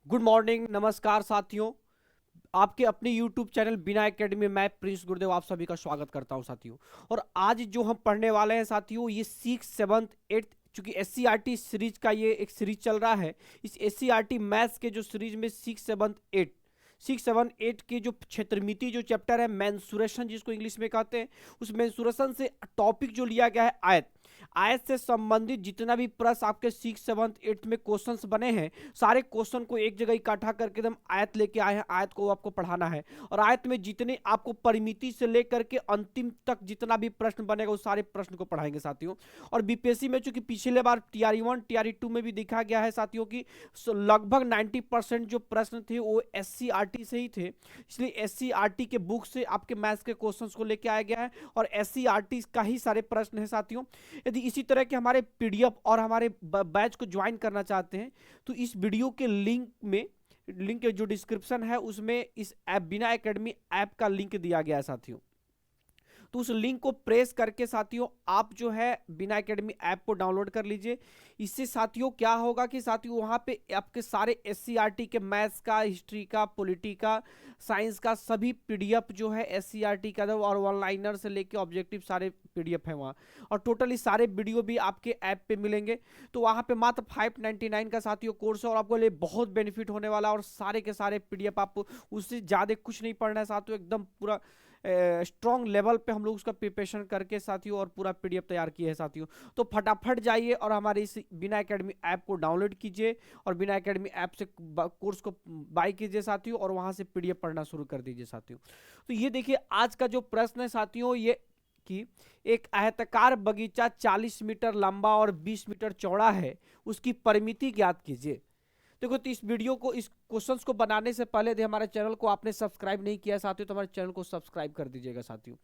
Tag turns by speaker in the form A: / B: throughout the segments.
A: Good morning, नमस्कार साथियों। आपके अपने यूट्यूब चैनल बिना एकेडमी में मैं प्रिंस गुरुदेव आप सभी का स्वागत करता हूं साथियों। और आज जो हम पढ़ने वाले हैं साथियों, ये सिक्स सेवन्थ एट्थ, चूंकि एससीईआरटी सीरीज का ये एक सीरीज चल रहा है। इस एससीईआरटी मैथ्स के जो सीरीज में सिक्स सेवन एट के जो क्षेत्रमिति जो चैप्टर है, मेंसुरेशन जिसको इंग्लिश में कहते हैं, उस मेंसुरेशन से टॉपिक जो लिया गया है आयत। आयत से संबंधित जितना भी प्रश्न आपके सिक्स सेवन्थ एट्थ में क्वेश्चंस बने हैं, सारे क्वेश्चन को एक जगह इकट्ठा करके एकदम आयत लेके आए हैं। आयत को आपको पढ़ाना है और आयत में जितने आपको परिमिति से लेकर के अंतिम तक जितना भी प्रश्न बनेगा उस सारे प्रश्न को पढ़ाएंगे साथियों। और बीपीएससी में चूंकि पिछले बार टीआरई 1 टीआरई 2 में भी देखा गया है साथियों की लगभग 90% जो प्रश्न थे वो एससीईआरटी से ही थे, इसलिए एससीईआरटी के बुक से आपके मैथ्स के क्वेश्चंस को लेके आया गया है और एससीईआरटी का ही सारे प्रश्न है साथियों। यदि इसी तरह के हमारे पीडीएफ और हमारे बैच को ज्वाइन करना चाहते हैं तो इस वीडियो के लिंक के जो डिस्क्रिप्शन है उसमें इस ऐप बिना एकेडमी ऐप का लिंक दिया गया है साथियों। तो उस लिंक को प्रेस करके साथियों आप जो है बिना एकेडमी ऐप को डाउनलोड कर लीजिए। इससे साथियों क्या होगा कि साथियों वहां पे आपके सारे एससीईआरटी के मैथ्स का, हिस्ट्री का, पॉलिटी का, साइंस का सभी पीडीएफ जो है एससीईआरटी का और वन लाइनर से लेके ऑब्जेक्टिव सारे पीडीएफ है वहाँ। और टोटली सारे वीडियो भी आपके ऐप पे मिलेंगे। तो वहाँ पे मात्र 599 का साथियों कोर्स है और आपको लिए बहुत बेनिफिट होने वाला है और सारे के सारे पीडीएफ आपको उससे ज़्यादा कुछ नहीं पढ़ना है साथियों। एकदम पूरा स्ट्रॉन्ग लेवल पे हम लोग उसका प्रिपरेशन करके साथियों और पूरा पीडीएफ तैयार किए हैं साथियों। तो फटाफट जाइए और हमारे इस बिना एकेडमी ऐप को डाउनलोड कीजिए और बिना एकेडमी ऐप से कोर्स को बाय कीजिए साथियों और वहां से पीडीएफ पढ़ना शुरू कर दीजिए साथियों। तो ये देखिए आज का जो प्रश्न है साथियों, ये कि एक आयताकार बगीचा 40 मीटर लंबा और 20 मीटर चौड़ा है, उसकी परिमिति ज्ञात कीजिए। देखो, तो इस वीडियो को, इस क्वेश्चंस को बनाने से पहले यदि हमारे चैनल को आपने सब्सक्राइब नहीं किया साथियों तो हमारे चैनल को सब्सक्राइब कर दीजिएगा साथियों।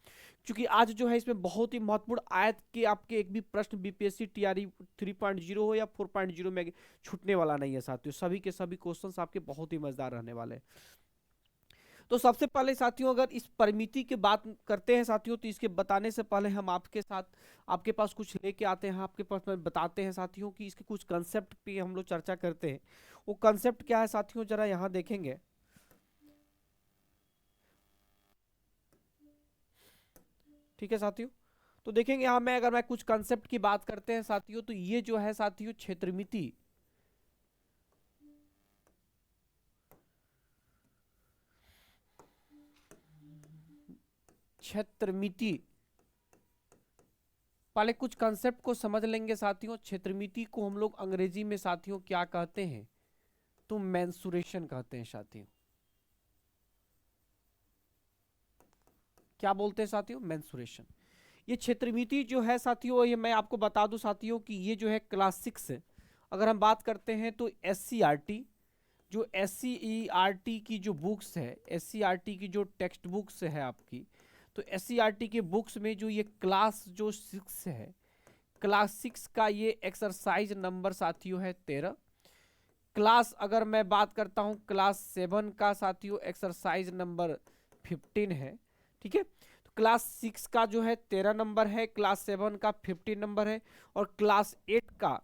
A: क्योंकि आज जो है इसमें बहुत ही महत्वपूर्ण आयत के आपके एक भी प्रश्न बीपीएससी टीआरई 3.0 हो या 4.0 में छूटने वाला नहीं है साथियों। सभी के सभी क्वेश्चंस आपके बहुत ही मजेदार रहने वाले हैं। तो सबसे पहले साथियों अगर इस परिमिति की बात करते हैं साथियों, तो इसके बताने से पहले हम आपके साथ, आपके पास कुछ लेके आते हैं, आपके पास में बताते हैं साथियों कि इसके कुछ कंसेप्ट पे हम लोग चर्चा करते हैं। वो कंसेप्ट क्या है साथियों, जरा यहाँ देखेंगे। ठीक है साथियों, तो देखेंगे यहाँ में अगर मैं कुछ कंसेप्ट की बात करते हैं साथियों, तो ये जो है साथियों क्षेत्रमिति, क्षेत्रमिति पहले कुछ कंसेप्ट को समझ लेंगे साथियों। क्षेत्रमिति को हम लोग अंग्रेजी में साथियों क्या कहते हैं, तो मेंसुरेशन कहते हैं साथियों। क्या बोलते हैं साथियों, मेंसुरेशन। ये क्षेत्रमिति जो है साथियों, ये मैं आपको बता दूं साथियों कि ये जो है क्लास 6 है। अगर हम बात करते हैं तो एससीईआरटी, जो एससीईआरटी की जो बुक्स है, एससीईआरटी की जो टेक्स्ट बुक्स है आपकी, तो एससीईआरटी के बुक्स में जो ये क्लास जो 6 है, क्लास 6 का ये एक्सरसाइज नंबर साथियों है 13। क्लास अगर मैं बात करता हूँ क्लास 7 का साथियों एक्सरसाइज नंबर 15 है। ठीक है, तो क्लास 6 का जो है 13 नंबर है, क्लास 7 का 15 नंबर है और क्लास 8 का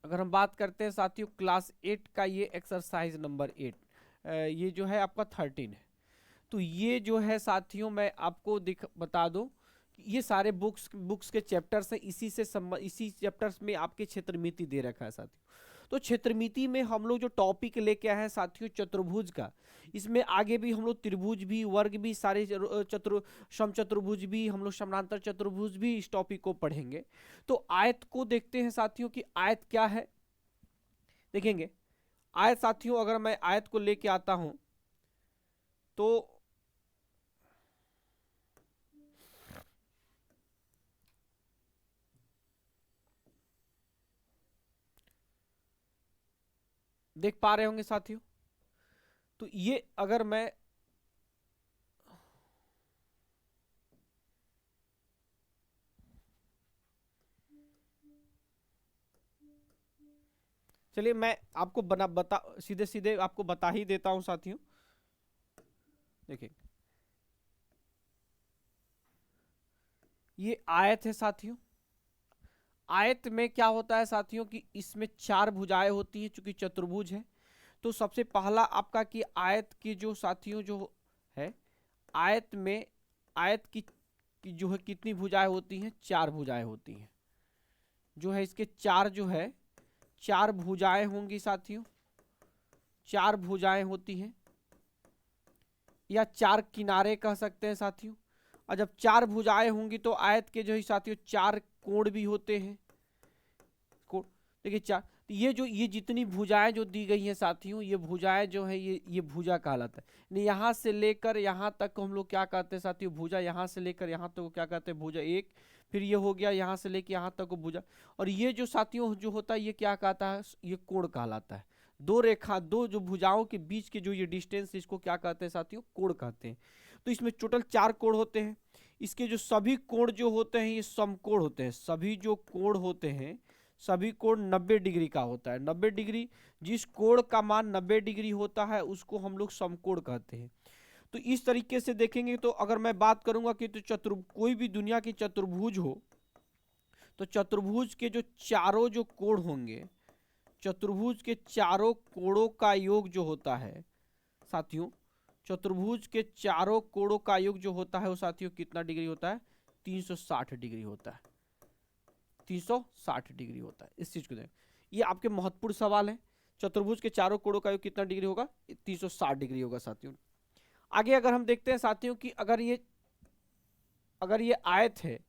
A: अगर हम बात करते हैं साथियों, क्लास 8 का ये एक्सरसाइज नंबर 8, ये जो है आपका 13 है। तो ये जो है साथियों मैं आपको बता दूं कि ये सारे बुक्स के चैप्टर्स हैं, इसी चैप्टर्स में आपके क्षेत्रमिति दे रखा है साथियों। तो क्षेत्रमिति में हम लोग जो टॉपिक लेके आए हैं साथियों चतुर्भुज का, इसमें आगे भी हम लोग त्रिभुज भी, वर्ग भी, सारे समचतुर्भुज भी, हम लोग समानांतर चतुर्भुज भी इस टॉपिक को पढ़ेंगे। तो आयत को देखते हैं साथियों कि आयत क्या है, देखेंगे। आयत साथियों अगर मैं आयत को लेके आता हूं तो देख पा रहे होंगे साथियों। तो ये अगर मैं, चलिए मैं आपको बता सीधे सीधे आपको बता ही देता हूं साथियों। देखिए, ये आयत है साथियों। आयत में क्या होता है साथियों कि इसमें चार भुजाएं होती हैं, चूंकि चतुर्भुज है तो सबसे पहला आपका कि आयत की जो साथियों जो है, आयत में आयत की जो है कितनी भुजाएं होती हैं, 4 भुजाएं होती हैं। जो है इसके 4 जो है 4 भुजाएं होंगी साथियों, 4 भुजाएं होती हैं या 4 किनारे कह सकते हैं साथियों। और जब 4 भुजाएं होंगी तो आयत के जो है साथियों 4 कोण भी होते हैं। देखिए 4, ये जितनी भुजाएं जो दी गई हैं साथियों, ये भुजाएं जो है ये भुजा कहलाता है। यहाँ से लेकर यहाँ तक को हम लोग क्या कहते हैं साथियों, भुजा। यहाँ से लेकर यहाँ तक को क्या कहते हैं, भुजा एक। फिर ये हो गया यहाँ से लेकर यहाँ तक को भुजा। और ये जो साथियों जो होता है ये क्या कहता है, ये कोण कहलाता है। दो जो भुजाओं के बीच के जो ये डिस्टेंस, इसको क्या कहते हैं साथियों, कोण कहते हैं। तो इसमें टोटल 4 कोण होते हैं। इसके जो सभी कोण जो होते हैं ये समकोण होते हैं। सभी जो कोण होते हैं, सभी कोण 90 डिग्री का होता है। 90 डिग्री, जिस कोण का मान 90 डिग्री होता है उसको हम लोग समकोण कहते हैं। तो इस तरीके से देखेंगे तो अगर मैं बात करूंगा कि तो कोई भी दुनिया की चतुर्भुज हो, तो चतुर्भुज के जो चारों जो कोण होंगे, चतुर्भुज के चारों कोणों का योग जो होता है साथियों, चतुर्भुज के चारों कोणों का योग जो होता है वो साथियों कितना डिग्री होता है, 360 डिग्री होता है। 360 डिग्री होता है। इस चीज को देखें, ये आपके महत्वपूर्ण सवाल है। चतुर्भुज के चारों कोणों का योग कितना डिग्री होगा, 360 डिग्री होगा साथियों। आगे अगर हम देखते हैं साथियों कि अगर ये आयत है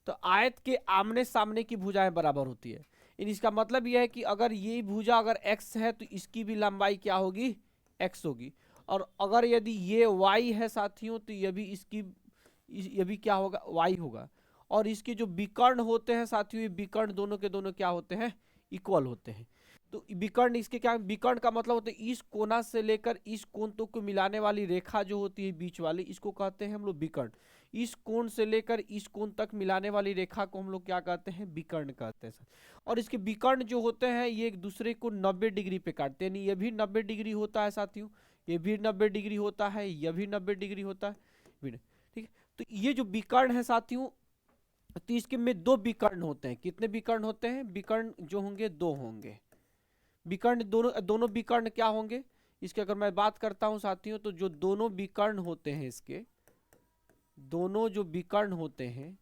A: तो आयत के आमने सामने की भुजाएं बराबर होती है। इसका मतलब यह है कि अगर ये भुजा अगर x है तो इसकी भी लंबाई क्या होगी, x होगी। और अगर यदि ये y है साथियों तो ये भी क्या होगा, y होगा। और इसके जो विकर्ण होते हैं साथियों, ये विकर्ण दोनों के दोनों क्या होते हैं, इक्वल होते हैं। तो विकर्ण, इसके क्या विकर्ण का मतलब होता है इस कोना से लेकर इस कोण तक को मिलाने वाली रेखा जो होती है बीच वाली, इसको कहते हैं हम लोग विकर्ण। इस कोण से लेकर इस कोण तक मिलाने वाली रेखा को हम लोग क्या कहते हैं, विकर्ण कहते हैं। और इसके विकर्ण जो होते हैं ये एक दूसरे को 90 डिग्री पे काटते हैं। ये भी 90 डिग्री होता है साथियों, ये भी 90 डिग्री होता है, यह भी 90 डिग्री होता है, ठीक है। तो ये जो विकर्ण है साथियों, तो इसके में 2 विकर्ण होते हैं। कितने विकर्ण होते हैं, विकर्ण जो होंगे 2 होंगे। विकर्ण दोनों विकर्ण क्या होंगे, इसके अगर मैं बात करता हूं साथियों, तो जो दोनों विकर्ण होते हैं, इसके दोनों जो विकर्ण होते हैं,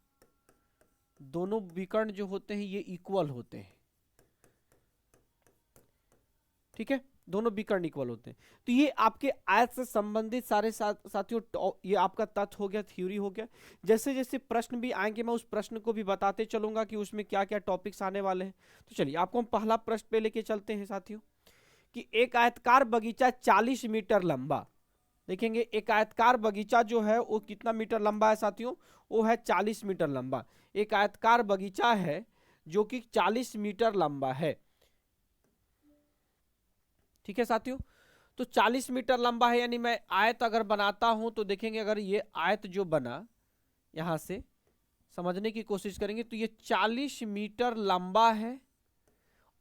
A: दोनों विकर्ण जो होते हैं ये इक्वल होते हैं, ठीक है। दोनों विकर्ण इक्वल होते हैं। तो ये आपके आयत से संबंधित सारे साथियों ये आपका तथ्य हो गया, थ्योरी हो गया। जैसे जैसे प्रश्न भी आएंगे मैं उस प्रश्न को भी बताते चलूंगा कि उसमें क्या क्या टॉपिक्स आने वाले हैं। तो चलिए आपको हम पहला प्रश्न पे लेके चलते हैं साथियों, कि एक आयतकार बगीचा 40 मीटर लंबा, देखेंगे एक आयतकार बगीचा जो है वो कितना मीटर लंबा है साथियों, वो है 40 मीटर लंबा। एक आयतकार बगीचा है जो कि 40 मीटर लंबा है, ठीक है साथियों। तो 40 मीटर लंबा है, यानी मैं आयत अगर बनाता हूं तो देखेंगे अगर ये आयत जो बना, यहां से समझने की कोशिश करेंगे तो ये 40 मीटर लंबा है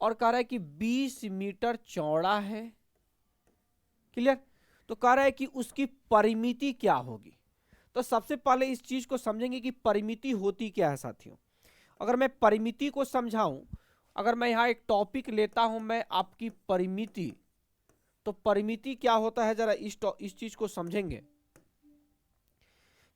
A: और कह रहा है कि 20 मीटर चौड़ा है, क्लियर। तो कह रहा है कि उसकी परिमिति क्या होगी। तो सबसे पहले इस चीज को समझेंगे कि परिमिति होती क्या है साथियों। अगर मैं परिमिति को समझाऊं, अगर मैं यहां एक टॉपिक लेता हूं मैं आपकी परिमिति, तो परिमिति क्या होता है जरा इस चीज को समझेंगे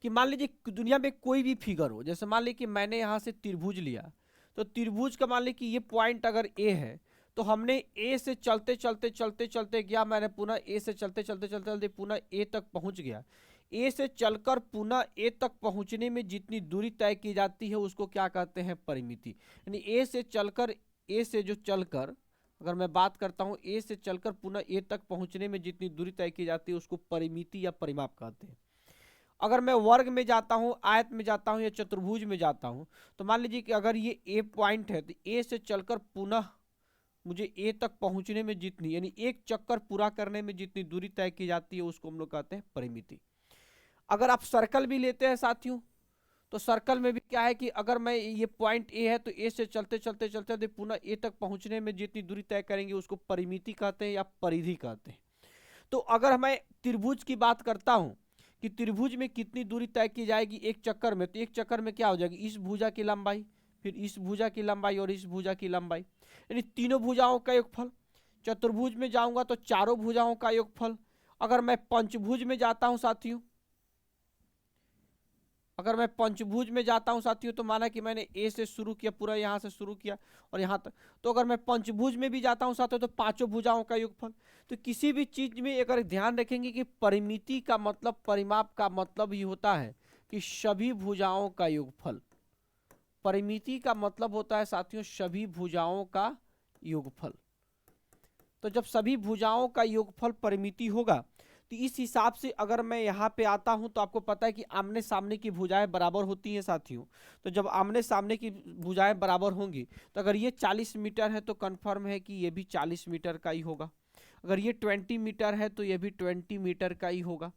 A: कि मान लीजिए दुनिया में कोई भी फिगर हो, जैसे मान लीजिए कि मैंने यहां से त्रिभुज लिया, तो त्रिभुज का मान लीजिए कि ये पॉइंट अगर ए है, तो हमने ए से चलते चलते चलते चलते गया, मैंने पुनः ए से चलते चलते चलते चलते पुनः ए तक पहुंच गया। ए से चलकर पुनः ए तक पहुंचने में जितनी दूरी तय की जाती है उसको क्या कहते हैं, परिमिति। यानी ए से चलकर, ए से जो चलकर अगर मैं बात करता हूं, ए से चलकर पुनः ए तक पहुंचने में जितनी दूरी तय की जाती है उसको परिमिति या परिमाप कहते हैं। अगर मैं वर्ग में जाता हूं, आयत में जाता हूं या चतुर्भुज में जाता हूं, तो मान लीजिए कि अगर ये ए पॉइंट है तो ए से चलकर पुनः मुझे ए तक पहुंचने में जितनी, यानी एक चक्कर पूरा करने में जितनी दूरी तय की जाती है उसको हम लोग कहते हैं परिमिति। अगर आप सर्कल भी लेते हैं साथियों, तो सर्कल में भी क्या है कि अगर मैं ये पॉइंट ए है तो ए से चलते चलते चलते पुनः ए तक पहुंचने में जितनी दूरी तय करेंगे उसको परिमिति कहते हैं या परिधि कहते हैं। तो अगर मैं त्रिभुज की बात करता हूं कि त्रिभुज में कितनी दूरी तय की जाएगी एक चक्कर में, तो एक चक्कर में क्या हो जाएगी, इस भुजा की लंबाई, फिर इस भुजा की लंबाई और इस भुजा की लंबाई, यानी तीनों भुजाओं का योगफल। चतुर्भुज में जाऊंगा तो चारों भुजाओं का योगफल। अगर मैं पंचभुज में जाता हूं साथियों, अगर मैं पंचभुज में जाता हूं साथियों, तो माना कि मैंने ए से शुरू किया, पूरा यहां से शुरू किया और यहां तक, तो अगर मैं पंचभुज में भी जाता हूं साथियों तो पांचों भुजाओं का योगफल। तो किसी भी चीज में अगर ध्यान रखेंगे कि परिमिति का मतलब, परिमाप का मतलब ही होता है कि सभी भुजाओं का योगफल। परिमिति का मतलब होता है साथियों सभी भुजाओं का योगफल। तो जब सभी भुजाओं का योगफल परिमिति होगा, तो इस हिसाब से अगर मैं यहाँ पे आता हूं तो आपको पता है कि आमने सामने की भुजाएं बराबर होती हैं साथियों। तो जब आमने सामने की भुजाएं बराबर होंगी, तो अगर ये 40 मीटर है तो कंफर्म है कि ये भी 40 मीटर का ही होगा। अगर ये 20 मीटर है तो ये भी 20 मीटर का ही होगा।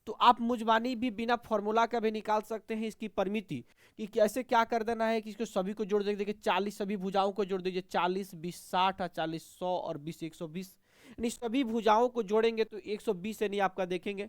A: तो आप मुजबानी भी बिना फॉर्मूला का भी निकाल सकते हैं इसकी परिमिति, कि कैसे क्या कर देना है कि इसको सभी को जोड़ दीजिए। 40 सभी भुजाओं को जोड़ दीजिए, 40 20 60 और 40 100 और 20 120, यानी सभी भुजाओं को जोड़ेंगे तो 120, यानी आपका देखेंगे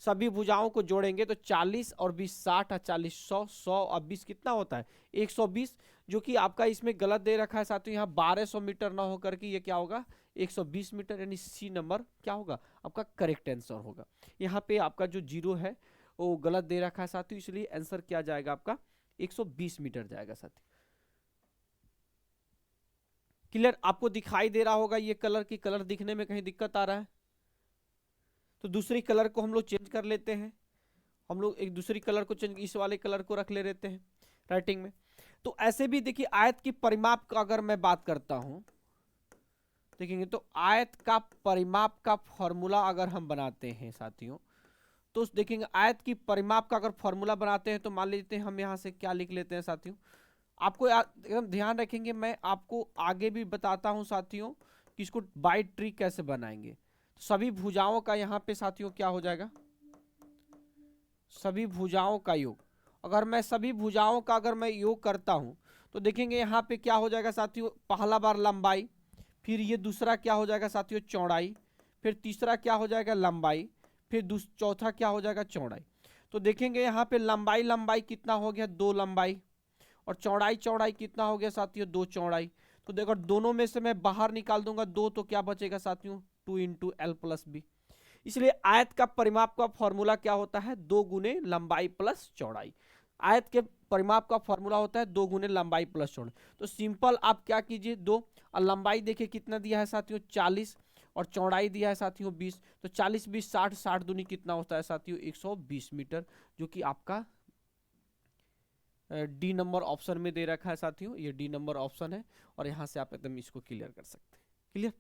A: सभी भुजाओं को जोड़ेंगे तो 40 और 20 60 और 40 100 100 और 20 कितना होता है 120, जो कि आपका इसमें गलत दे रखा है साथियों। यहाँ 1200 मीटर ना होकर के ये क्या होगा 120 मीटर, यानी सी नंबर क्या होगा आपका करेक्ट आंसर होगा। यहाँ पे आपका जो जीरो है वो गलत दे रखा है साथियों, इसलिए आंसर क्या जाएगा आपका 120 मीटर जाएगा साथियों। क्लियर, आपको दिखाई दे रहा होगा ये कलर की, कलर दिखने में कहीं दिक्कत आ रहा है तो दूसरी कलर को हम लोग चेंज कर लेते हैं। हम लोग एक दूसरी कलर को चेंज, इस वाले कलर को रख ले रहते हैं राइटिंग में। तो ऐसे भी देखिए आयत की परिमाप का अगर मैं बात करता हूं, देखेंगे तो आयत का परिमाप का फॉर्मूला अगर हम बनाते हैं साथियों, तो देखेंगे आयत की परिमाप का अगर फॉर्मूला बनाते हैं तो मान लेते हैं हम यहां से क्या लिख लेते हैं साथियों। आपको एकदम ध्यान रखेंगे, मैं आपको आगे भी बताता हूं साथियों कि इसको बाय ट्री कैसे बनाएंगे। तो सभी भुजाओं का यहाँ पे साथियों क्या हो जाएगा, सभी भुजाओं का योग। अगर मैं सभी भुजाओं का अगर मैं योग करता हूं तो देखेंगे यहाँ पे क्या हो जाएगा साथियों, पहला बार लंबाई, फिर ये दूसरा क्या हो जाएगा साथियों चौड़ाई, फिर तीसरा क्या हो जाएगा लंबाई, फिर चौथा क्या हो जाएगा चौड़ाई। तो देखेंगे यहाँ पे लंबाई लंबाई कितना हो गया 2 लंबाई, और चौड़ाई चौड़ाई कितना हो गया साथियों 2 चौड़ाई। तो देखो दोनों में से मैं बाहर निकाल दूंगा 2, तो क्या बचेगा साथियों 2 इंटू एल प्लस बी। इसलिए आयत का परिमाप का फॉर्मूला क्या होता है 2 गुने लंबाई प्लस चौड़ाई। आयत के परिमाप का फॉर्मूला होता है 2 गुने लंबाई प्लस चौड़ाई। तो सिंपल आप क्या कीजिए 2, और लंबाई देखिए कितना दिया है साथियों 40, और चौड़ाई दिया है साथियों 20। तो 40 20 60 60 दूनी कितना होता है साथियों 120 मीटर, जो कि आपका डी नंबर ऑप्शन में दे रखा है साथियों। ये डी नंबर ऑप्शन है और यहाँ से आप एकदम इसको क्लियर कर सकते हैं। क्लियर,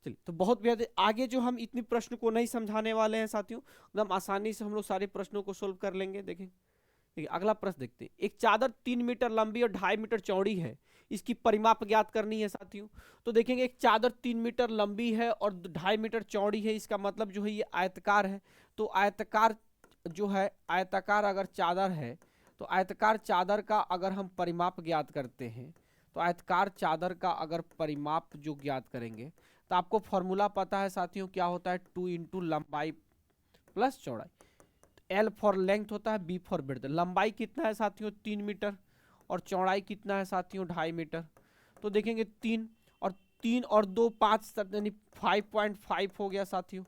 A: चलिए तो बहुत बेहद आगे जो हम इतनी प्रश्न को नहीं समझाने वाले हैं साथियों, एकदम आसानी से हम लोग सारे प्रश्नों को सोल्व कर लेंगे। देखें देखिए अगला प्रश्न देखते हैं। एक चादर 3 मीटर लंबी और 2.5 मीटर चौड़ी है, इसकी परिमाप ज्ञात करनी है साथियों। तो देखेंगे एक चादर 3 मीटर लंबी है और 2.5 मीटर चौड़ी है, इसका मतलब जो है ये आयताकार है। तो आयताकार जो है, आयताकार अगर चादर है तो आयताकार चादर का अगर हम परिमाप ज्ञात करते हैं, तो आयताकार चादर का अगर परिमाप जो ज्ञात करेंगे तो आपको फॉर्मूला पता है साथियों क्या होता है 2 इंटू लंबाई प्लस चौड़ाई। एल फॉर लेंथ होता है, बी फॉर ब्रेड्थ। लंबाई कितना है साथियों 3 मीटर, और चौड़ाई कितना है साथियों 2.5 मीटर। तो देखेंगे 3 और 2 5, यानी 5.5 हो गया साथियों,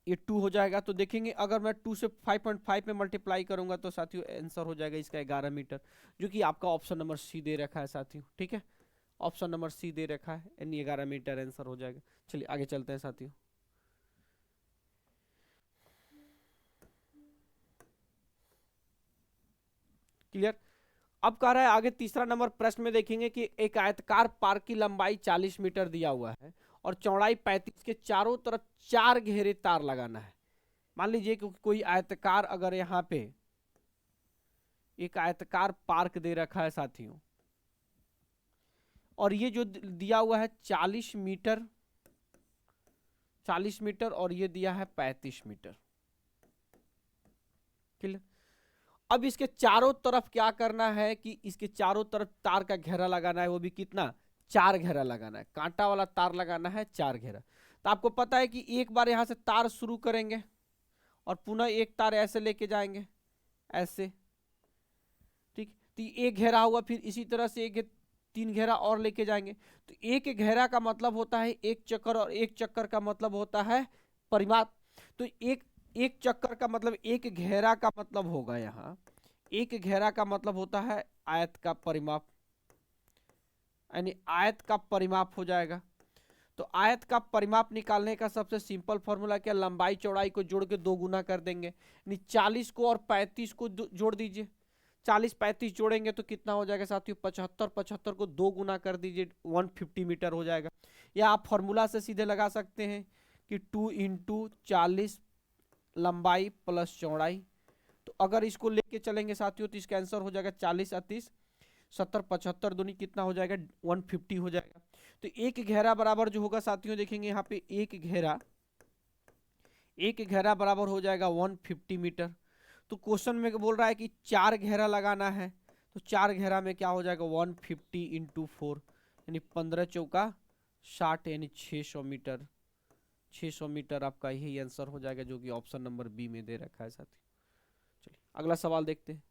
A: ये 2 हो जाएगा। तो देखेंगे अगर मैं 2 से 5.5 में मल्टीप्लाई करूंगा तो साथियों आंसर हो जाएगा इसका 11 मीटर, जो कि आपका ऑप्शन नंबर सी दे रखा है साथियों। ठीक है, ऑप्शन नंबर सी दे रखा है, यानी 11 मीटर आंसर हो जाएगा। चलिए आगे चलते हैं साथियों। क्लियर, अब कह रहा है आगे तीसरा नंबर प्रश्न में देखेंगे कि एक आयताकार पार्क की लंबाई 40 मीटर दिया हुआ है और चौड़ाई 35 के चारों तरफ 4 घेरे तार लगाना है। मान लीजिए कि कोई आयताकार, अगर यहाँ पे एक आयताकार पार्क दे रखा है साथियों, और ये जो दिया हुआ है 40 मीटर, 40 मीटर और ये दिया है 35 मीटर। क्लियर, अब इसके चारों तरफ क्या करना है कि इसके चारों तरफ तार का घेरा लगाना है, वो भी कितना 4 घेरा लगाना है, कांटा वाला तार लगाना है 4 घेरा। तो आपको पता है कि एक बार यहां से तार शुरू करेंगे और पुनः एक तार ऐसे लेके जाएंगे ऐसे, ठीक। तो एक घेरा हुआ, फिर इसी तरह से एक 3 घेरा और लेके जाएंगे। तो एक घेरा का मतलब होता है एक चक्कर, और एक चक्कर का मतलब होता है परिमाप। तो एक चक्कर का मतलब एक घेरा का मतलब होगा, यहाँ एक घेरा का मतलब होता है आयत का परिमाप, यानी आयत का परिमाप हो जाएगा। तो आयत का परिमाप निकालने का सबसे सिंपल फॉर्मूला क्या, लंबाई चौड़ाई को जोड़ के 2 गुना कर देंगे, यानी 40 को और 35 को जोड़ दीजिए। 40 35 जोड़ेंगे तो कितना हो जाएगा साथियों, 75। 75 को 2 गुना कर दीजिए, 150 मीटर हो जाएगा। या आप फॉर्मूला से सीधे लगा सकते हैं कि 2 इंटू 40 लंबाई प्लस चौड़ाई। तो अगर इसको लेके चलेंगे साथियों तो इसका आंसर हो जाएगा 40 38 70, 75 दूनी कितना हो जाएगा, 150 हो जाएगा। तो एक घेरा बराबर जो होगा साथियों, देखेंगे यहाँ पे एक घेरा बराबर हो जाएगा 150 मीटर। तो क्वेश्चन में बोल रहा है कि 4 घेरा लगाना है, तो 4 घेरा में क्या हो जाएगा 150 इंटू 4, यानी 15 चौका 60, यानी 600 मीटर। 600 मीटर आपका यही आंसर हो जाएगा, जो कि ऑप्शन नंबर बी में दे रखा है साथियों। चलिए अगला सवाल देखते हैं।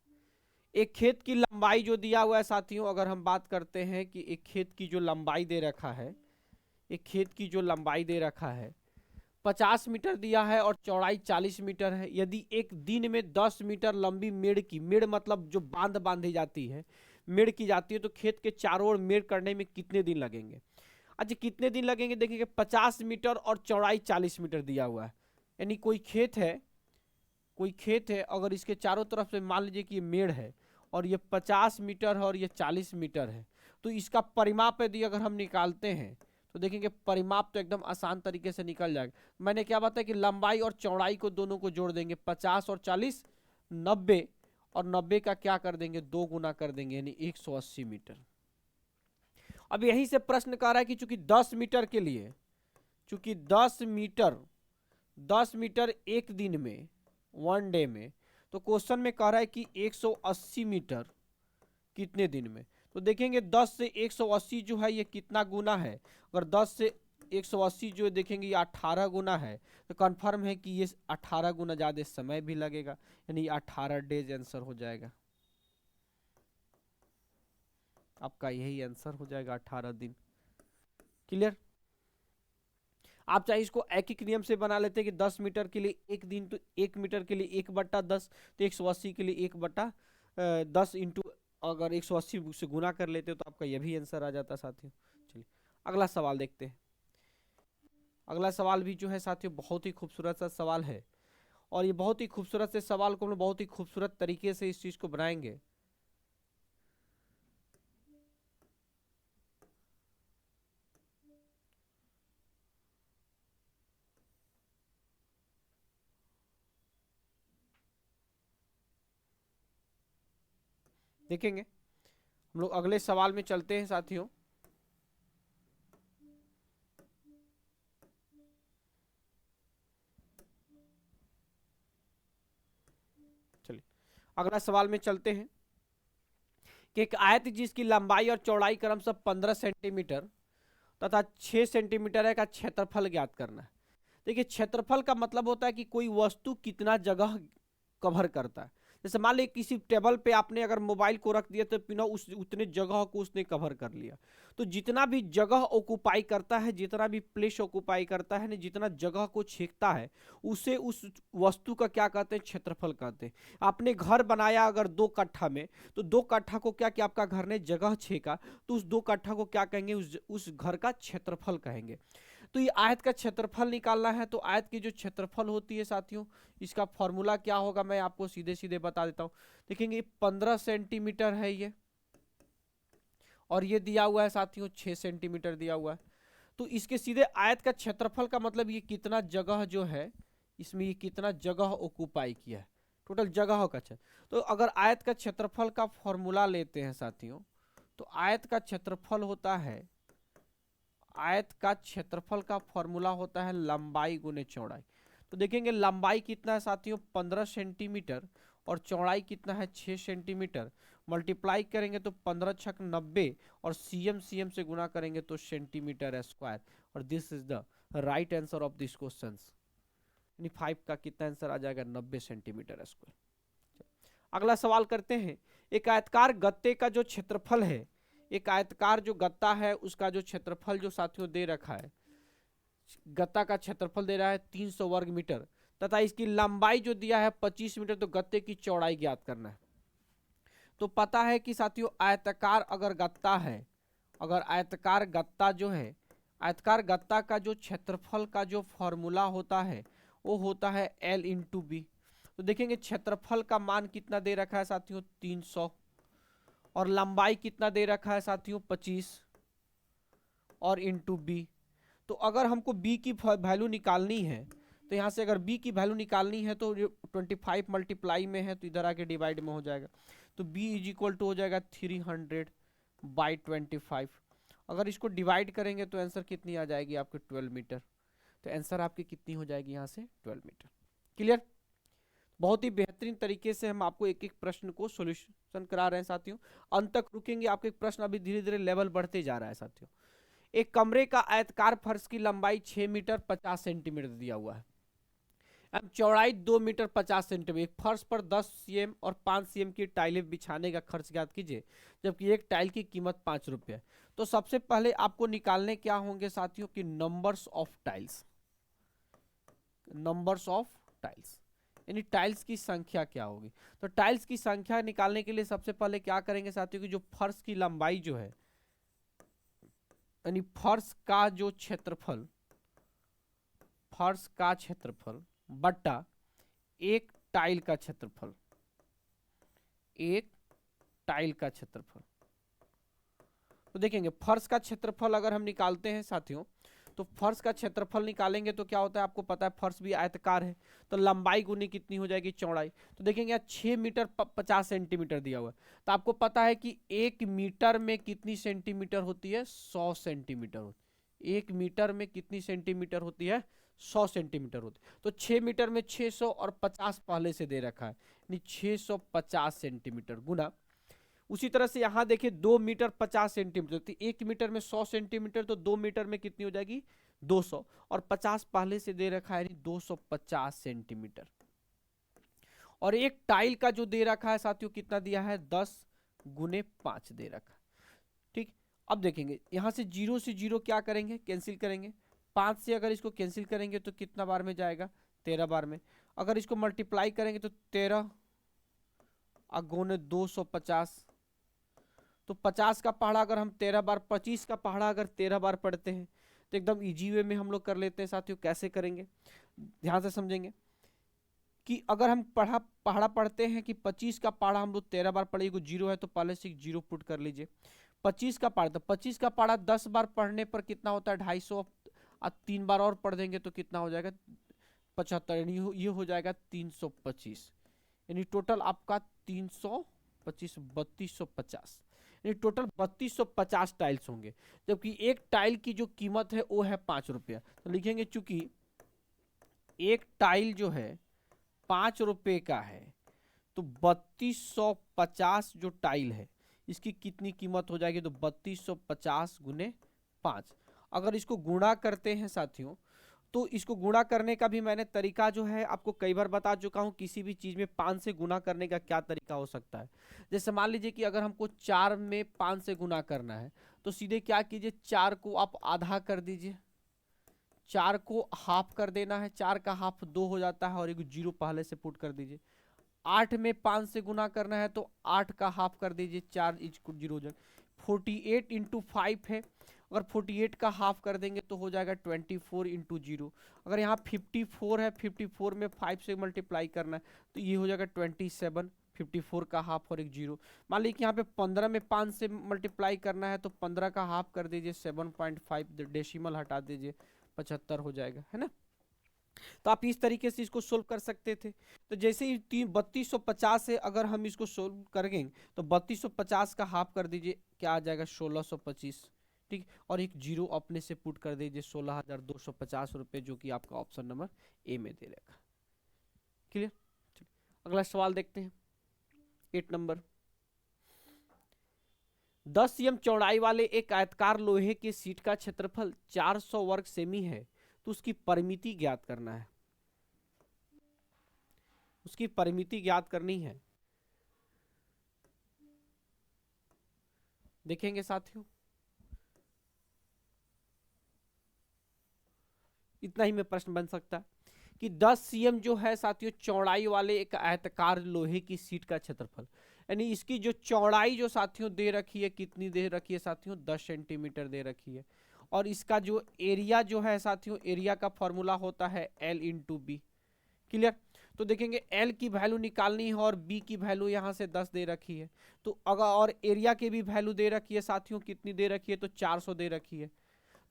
A: एक खेत की लंबाई जो दिया हुआ है साथियों, अगर हम बात करते हैं कि एक खेत की जो लंबाई दे रखा है, एक खेत की जो लंबाई दे रखा है 50 मीटर दिया है और चौड़ाई 40 मीटर है। यदि एक दिन में 10 मीटर लंबी मेड़ मतलब जो बांध बांधी जाती है, मेड़ की जाती है, तो खेत के चारों ओर मेड़ करने में कितने दिन लगेंगे। अच्छा कितने दिन लगेंगे, देखिए 50 मीटर और चौड़ाई 40 मीटर दिया हुआ है, यानी कोई खेत है, अगर इसके चारों तरफ से मान लीजिए कि ये मेड़ है और ये 50 मीटर है और ये 40 मीटर है, तो इसका परिमाप यदि अगर हम निकालते हैं तो देखेंगे परिमाप तो एकदम आसान तरीके से निकल जाएगा। मैंने क्या बताया कि लंबाई और चौड़ाई को दोनों को जोड़ देंगे, 50 और 40 90, और 90 का क्या कर देंगे 2 गुना कर देंगे, यानी 180 मीटर। अब यहीं से प्रश्न कर रहा है कि चूंकि 10 मीटर के लिए, चूंकि 10 मीटर एक दिन में, 1 डे में, तो क्वेश्चन में कह रहा है कि 180 मीटर कितने दिन में। तो देखेंगे 10 से 180 जो है ये कितना गुना है, अगर 10 से 180 जो देखेंगे ये 18 गुना है, तो कंफर्म है कि ये 18 गुना ज़्यादा समय भी लगेगा, यानी 18 डेज आंसर हो जाएगा। आपका यही आंसर हो जाएगा 18 दिन। क्लियर। आप चाहे इसको एक एक नियम से बना लेते हैं कि 10 मीटर के लिए एक दिन, तो 1 मीटर के लिए 1/10, तो 180 के लिए 1/10 इंटू अगर 180 से गुना कर लेते हो तो आपका यह भी आंसर आ जाता साथियों। चलिए अगला सवाल देखते हैं। अगला सवाल भी जो है साथियों बहुत ही खूबसूरत सा सवाल है, और ये बहुत ही खूबसूरत से सवाल को हम लोग बहुत ही खूबसूरत तरीके से इस चीज को बनाएंगे। देखेंगे हम लोग अगले सवाल में चलते हैं साथियों। चलिए अगला सवाल में चलते हैं कि एक आयत जिसकी लंबाई और चौड़ाई क्रमशः 15 सेंटीमीटर तथा 6 सेंटीमीटर है का क्षेत्रफल ज्ञात करना है। देखिए क्षेत्रफल का मतलब होता है कि कोई वस्तु कितना जगह कवर करता है। जैसे मान लीजिए किसी टेबल पे आपने अगर मोबाइल को रख दिया तो बिना उस उतने जगह को उसने कवर कर लिया। तो जितना भी जगह ऑक्युपाई करता है, जितना भी प्लेस ऑक्युपाई करता है ना, जितना जगह को छेकता है, उसे उस वस्तु का क्या कहते हैं, क्षेत्रफल कहते हैं। आपने घर बनाया अगर 2 कट्ठा में, तो 2 कट्ठा को क्या किया आपका घर ने जगह छेका, तो उस 2 कट्ठा को क्या कहेंगे, उस घर का क्षेत्रफल कहेंगे। तो ये आयत का क्षेत्रफल निकालना है, तो आयत की जो क्षेत्रफल होती है साथियों, इसका फॉर्मूला क्या होगा मैं आपको सीधे सीधे बता देता हूं। देखेंगे 15 सेंटीमीटर है ये, और ये दिया हुआ है साथियों 6 सेंटीमीटर दिया हुआ है। तो इसके सीधे आयत का क्षेत्रफल का मतलब ये कितना जगह जो है, इसमें ये कितना जगह ऑक्युपाई किया है, टोटल जगह का क्षेत्र। तो अगर आयत का क्षेत्रफल का फॉर्मूला लेते हैं साथियों, तो आयत का क्षेत्रफल होता है, आयत का क्षेत्रफल का फॉर्मूला होता है लंबाई गुने चौड़ाई। तो देखेंगे लंबाई कितना है साथियों 15 सेंटीमीटर, और चौड़ाई कितना है 6 सेंटीमीटर। मल्टीप्लाई करेंगे तो 15 छक 90, और सीएम से गुना करेंगे तो सेंटीमीटर स्क्वायर। और this is the right answer of this question, यानी 5 का कितना आंसर आ जाएगा 90 सेंटीमीटर स्क्वायर। अगला सवाल करते हैं। एक आयतकार गत्ते का जो क्षेत्रफल है एक आयताकार जो गत्ता है उसका जो क्षेत्रफल जो साथियों दे रखा है, गत्ता का क्षेत्रफल दे रहा है 300 वर्ग मीटर तथा इसकी लंबाई जो दिया है 25 मीटर, तो गत्ते की चौड़ाई ज्ञात करना है। तो पता है कि साथियों आयताकार अगर गत्ता है, अगर आयताकार गत्ता जो है, आयताकार गत्ता का जो क्षेत्रफल का जो फॉर्मूला होता है वो होता है L इंटू बी। तो देखेंगे क्षेत्रफल का मान कितना दे रखा है साथियों 300, और लंबाई कितना दे रखा है साथियों 25, और इंटू बी। तो अगर हमको b की वैल्यू निकालनी है, तो यहाँ से अगर b की वैल्यू निकालनी है तो 25 मल्टीप्लाई में है तो इधर आके डिवाइड में हो जाएगा, तो b इज इक्वल टू हो जाएगा 300/25। अगर इसको डिवाइड करेंगे तो आंसर कितनी आ जाएगी आपके 12 मीटर। तो आंसर आपकी कितनी हो जाएगी यहाँ से 12 मीटर। क्लियर? बहुत ही बेहतरीन तरीके से हम आपको एक एक प्रश्न को सॉल्यूशन करा रहे हैं साथियों, अंत तक रुकेंगे। आपके प्रश्न अभी धीरे धीरे लेवल बढ़ते जा रहा है साथियों। एक कमरे का आयताकार फर्श की लंबाई 6 मीटर 50 सेंटीमीटर दिया हुआ है, अब चौड़ाई 2 मीटर 50 सेंटीमीटर। एक फर्श पर 10 सीएम और 5 सीएम की टाइलें बिछाने का खर्च ज्ञात कीजिए, जबकि एक टाइल की कीमत 5 रुपये है। तो सबसे पहले आपको निकालने क्या होंगे साथियों कि numbers of tiles, numbers of tiles यानी टाइल्स की संख्या क्या होगी। तो टाइल्स की संख्या निकालने के लिए सबसे पहले क्या करेंगे साथियों कि जो फर्श की लंबाई जो है, यानी फर्श का जो क्षेत्रफल, फर्श का क्षेत्रफल बट्टा एक टाइल का क्षेत्रफल, एक टाइल का क्षेत्रफल। तो देखेंगे फर्श का क्षेत्रफल अगर हम निकालते हैं साथियों, तो फर्श का क्षेत्रफल निकालेंगे तो क्या होता है आपको पता है फर्श भी आयताकार है, तो लंबाई गुनी कितनी हो जाएगी चौड़ाई। तो देखेंगे यहाँ 6 मीटर 50 सेंटीमीटर दिया हुआ है, तो आपको पता है कि 1 मीटर में कितनी सेंटीमीटर होती है 100 सेंटीमीटर होती है। 1 मीटर में कितनी सेंटीमीटर होती है 100 सेंटीमीटर होती है। तो 6 मीटर में 600 और 50 पहले से दे रखा है, यानी 650 सेंटीमीटर गुना। उसी तरह से यहाँ देखिए 2 मीटर 50 सेंटीमीटर, तो 1 मीटर में 100 सेंटीमीटर, तो 2 मीटर में कितनी हो जाएगी 200, और 50 पहले से दे रखा है 250 सेंटीमीटर। और एक टाइल का जो दे रखा है साथियों कितना दिया है 10 गुने 5 दे रखा है। ठीक, अब देखेंगे यहाँ से 0 से 0 क्या करेंगे कैंसिल करेंगे, 5 से अगर इसको कैंसिल करेंगे तो कितना बार में जाएगा 13 बार में। अगर इसको मल्टीप्लाई करेंगे तो 13 गुने 250, तो 50 का पहाड़ा अगर हम 13 बार, 25 का पहाड़ा अगर 13 बार पढ़ते हैं तो एकदम इजी वे में हम लोग कर लेते हैं साथियों। कैसे करेंगे ध्यान से समझेंगे कि अगर हम पहाड़ा पढ़ते हैं कि 25 का पहाड़ा हम लोग 13 बार पढ़ेंगे, 0 है तो पहले से 0 पुट कर लीजिए। 25 का पहाड़ा, तो 25 का पहाड़ा 10 बार पढ़ने पर कितना होता है 250, 3 बार और पढ़ देंगे तो कितना हो जाएगा 75, ये हो जाएगा 325, यानी टोटल आपका 325 3250, यानी टोटल 3250 टाइल्स होंगे, जबकि एक टाइल की जो कीमत है वो है 5 रुपया। तो लिखेंगे चूंकि एक टाइल जो है 5 रुपए का है, तो 3250 जो टाइल है इसकी कितनी कीमत हो जाएगी, तो 3250 गुने 5। अगर इसको गुणा करते हैं साथियों, तो इसको गुणा करने का भी मैंने तरीका जो है आपको कई बार बता चुका हूं, किसी भी चीज में 5 से गुणा करने का क्या तरीका हो सकता है। जैसे मान लीजिए कि अगर हमको 4 में 5 से गुणा करना है, तो सीधे क्या कीजिए 4 को आप आधा कर दीजिए, 4 को हाफ कर देना है, 4 का हाफ 2 हो जाता है और एक 0 पहले से पुट कर दीजिए। 8 में 5 से गुना करना है तो 8 का हाफ कर दीजिए, 4 0 हो जाएगा। 48 इंटू 5 है, अगर 48 का हाफ कर देंगे तो हो जाएगा 24 इंटू 0। अगर यहाँ 54 है, 54 में 5 से मल्टीप्लाई करना है तो ये हो जाएगा 27, 54 का हाफ और एक 0। मान लीजिए कि यहाँ पे 15 में 5 से मल्टीप्लाई करना है तो 15 का हाफ कर दीजिए, 7.5 डेसिमल हटा दीजिए, 75 हो जाएगा, है ना। तो आप इस तरीके से इसको सोल्व कर सकते थे। तो जैसे ही 3250 से अगर हम इसको सोल्व करेंगे तो 3250 का हाफ कर दीजिए, क्या आ जाएगा 1625, ठीक, और एक 0 अपने से पुट कर दीजिए 16,250 रुपये, जो कि आपका ऑप्शन नंबर ए में दे रहेगा। क्लियर? अगला सवाल देखते हैं 8 नंबर। 10 सीएम चौड़ाई वाले एक आयताकार लोहे की सीट का क्षेत्रफल 400 वर्ग सेमी है, तो उसकी परिमिति ज्ञात करना है, उसकी परिमिति ज्ञात करनी है। देखेंगे साथियों, इतना ही में प्रश्न बन सकता है कि 10 cm जो है साथियों चौड़ाई वाले एक आयताकार लोहे की सीट का क्षेत्रफल, यानी इसकी जो चौड़ाई जो साथियों दे रखी है, कितनी दे रखी है साथियों, 10 सेंटीमीटर दे रखी है। और इसका जो एरिया जो है साथियों, एरिया का फॉर्मूला होता है L इंटू बी। क्लियर? तो देखेंगे L की वैल्यू निकालनी है और B की वैल्यू यहाँ से 10 दे रखी है। तो अगर और एरिया की भी वैल्यू दे रखी है साथियों, कितनी दे रखी है, तो 400 दे रखी है।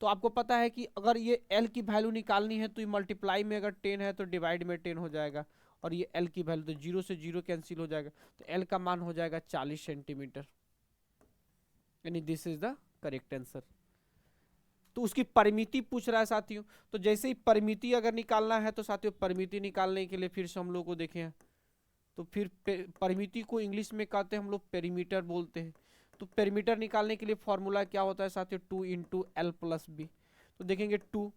A: तो आपको पता है कि अगर ये L की वैल्यू निकालनी है तो ये मल्टीप्लाई में अगर 10 है तो डिवाइड में 10 हो जाएगा, और ये L की वैल्यू तो 0 से 0 कैंसिल हो जाएगा, तो L का मान हो जाएगा 40 सेंटीमीटर, यानी this is the correct answer. तो उसकी परिमिति पूछ रहा है साथियों, तो जैसे ही परिमिति अगर निकालना है तो साथियों परिमिति निकालने के लिए फिर से हम लोग को देखें, तो फिर परिमिति को इंग्लिश में कहते हैं हम लोग पेरीमीटर बोलते हैं। तो पेरीमीटर निकालने के लिए फॉर्मूला क्या होता है साथियों, 2 इंटू एल प्लस बी। तो देखेंगे 2,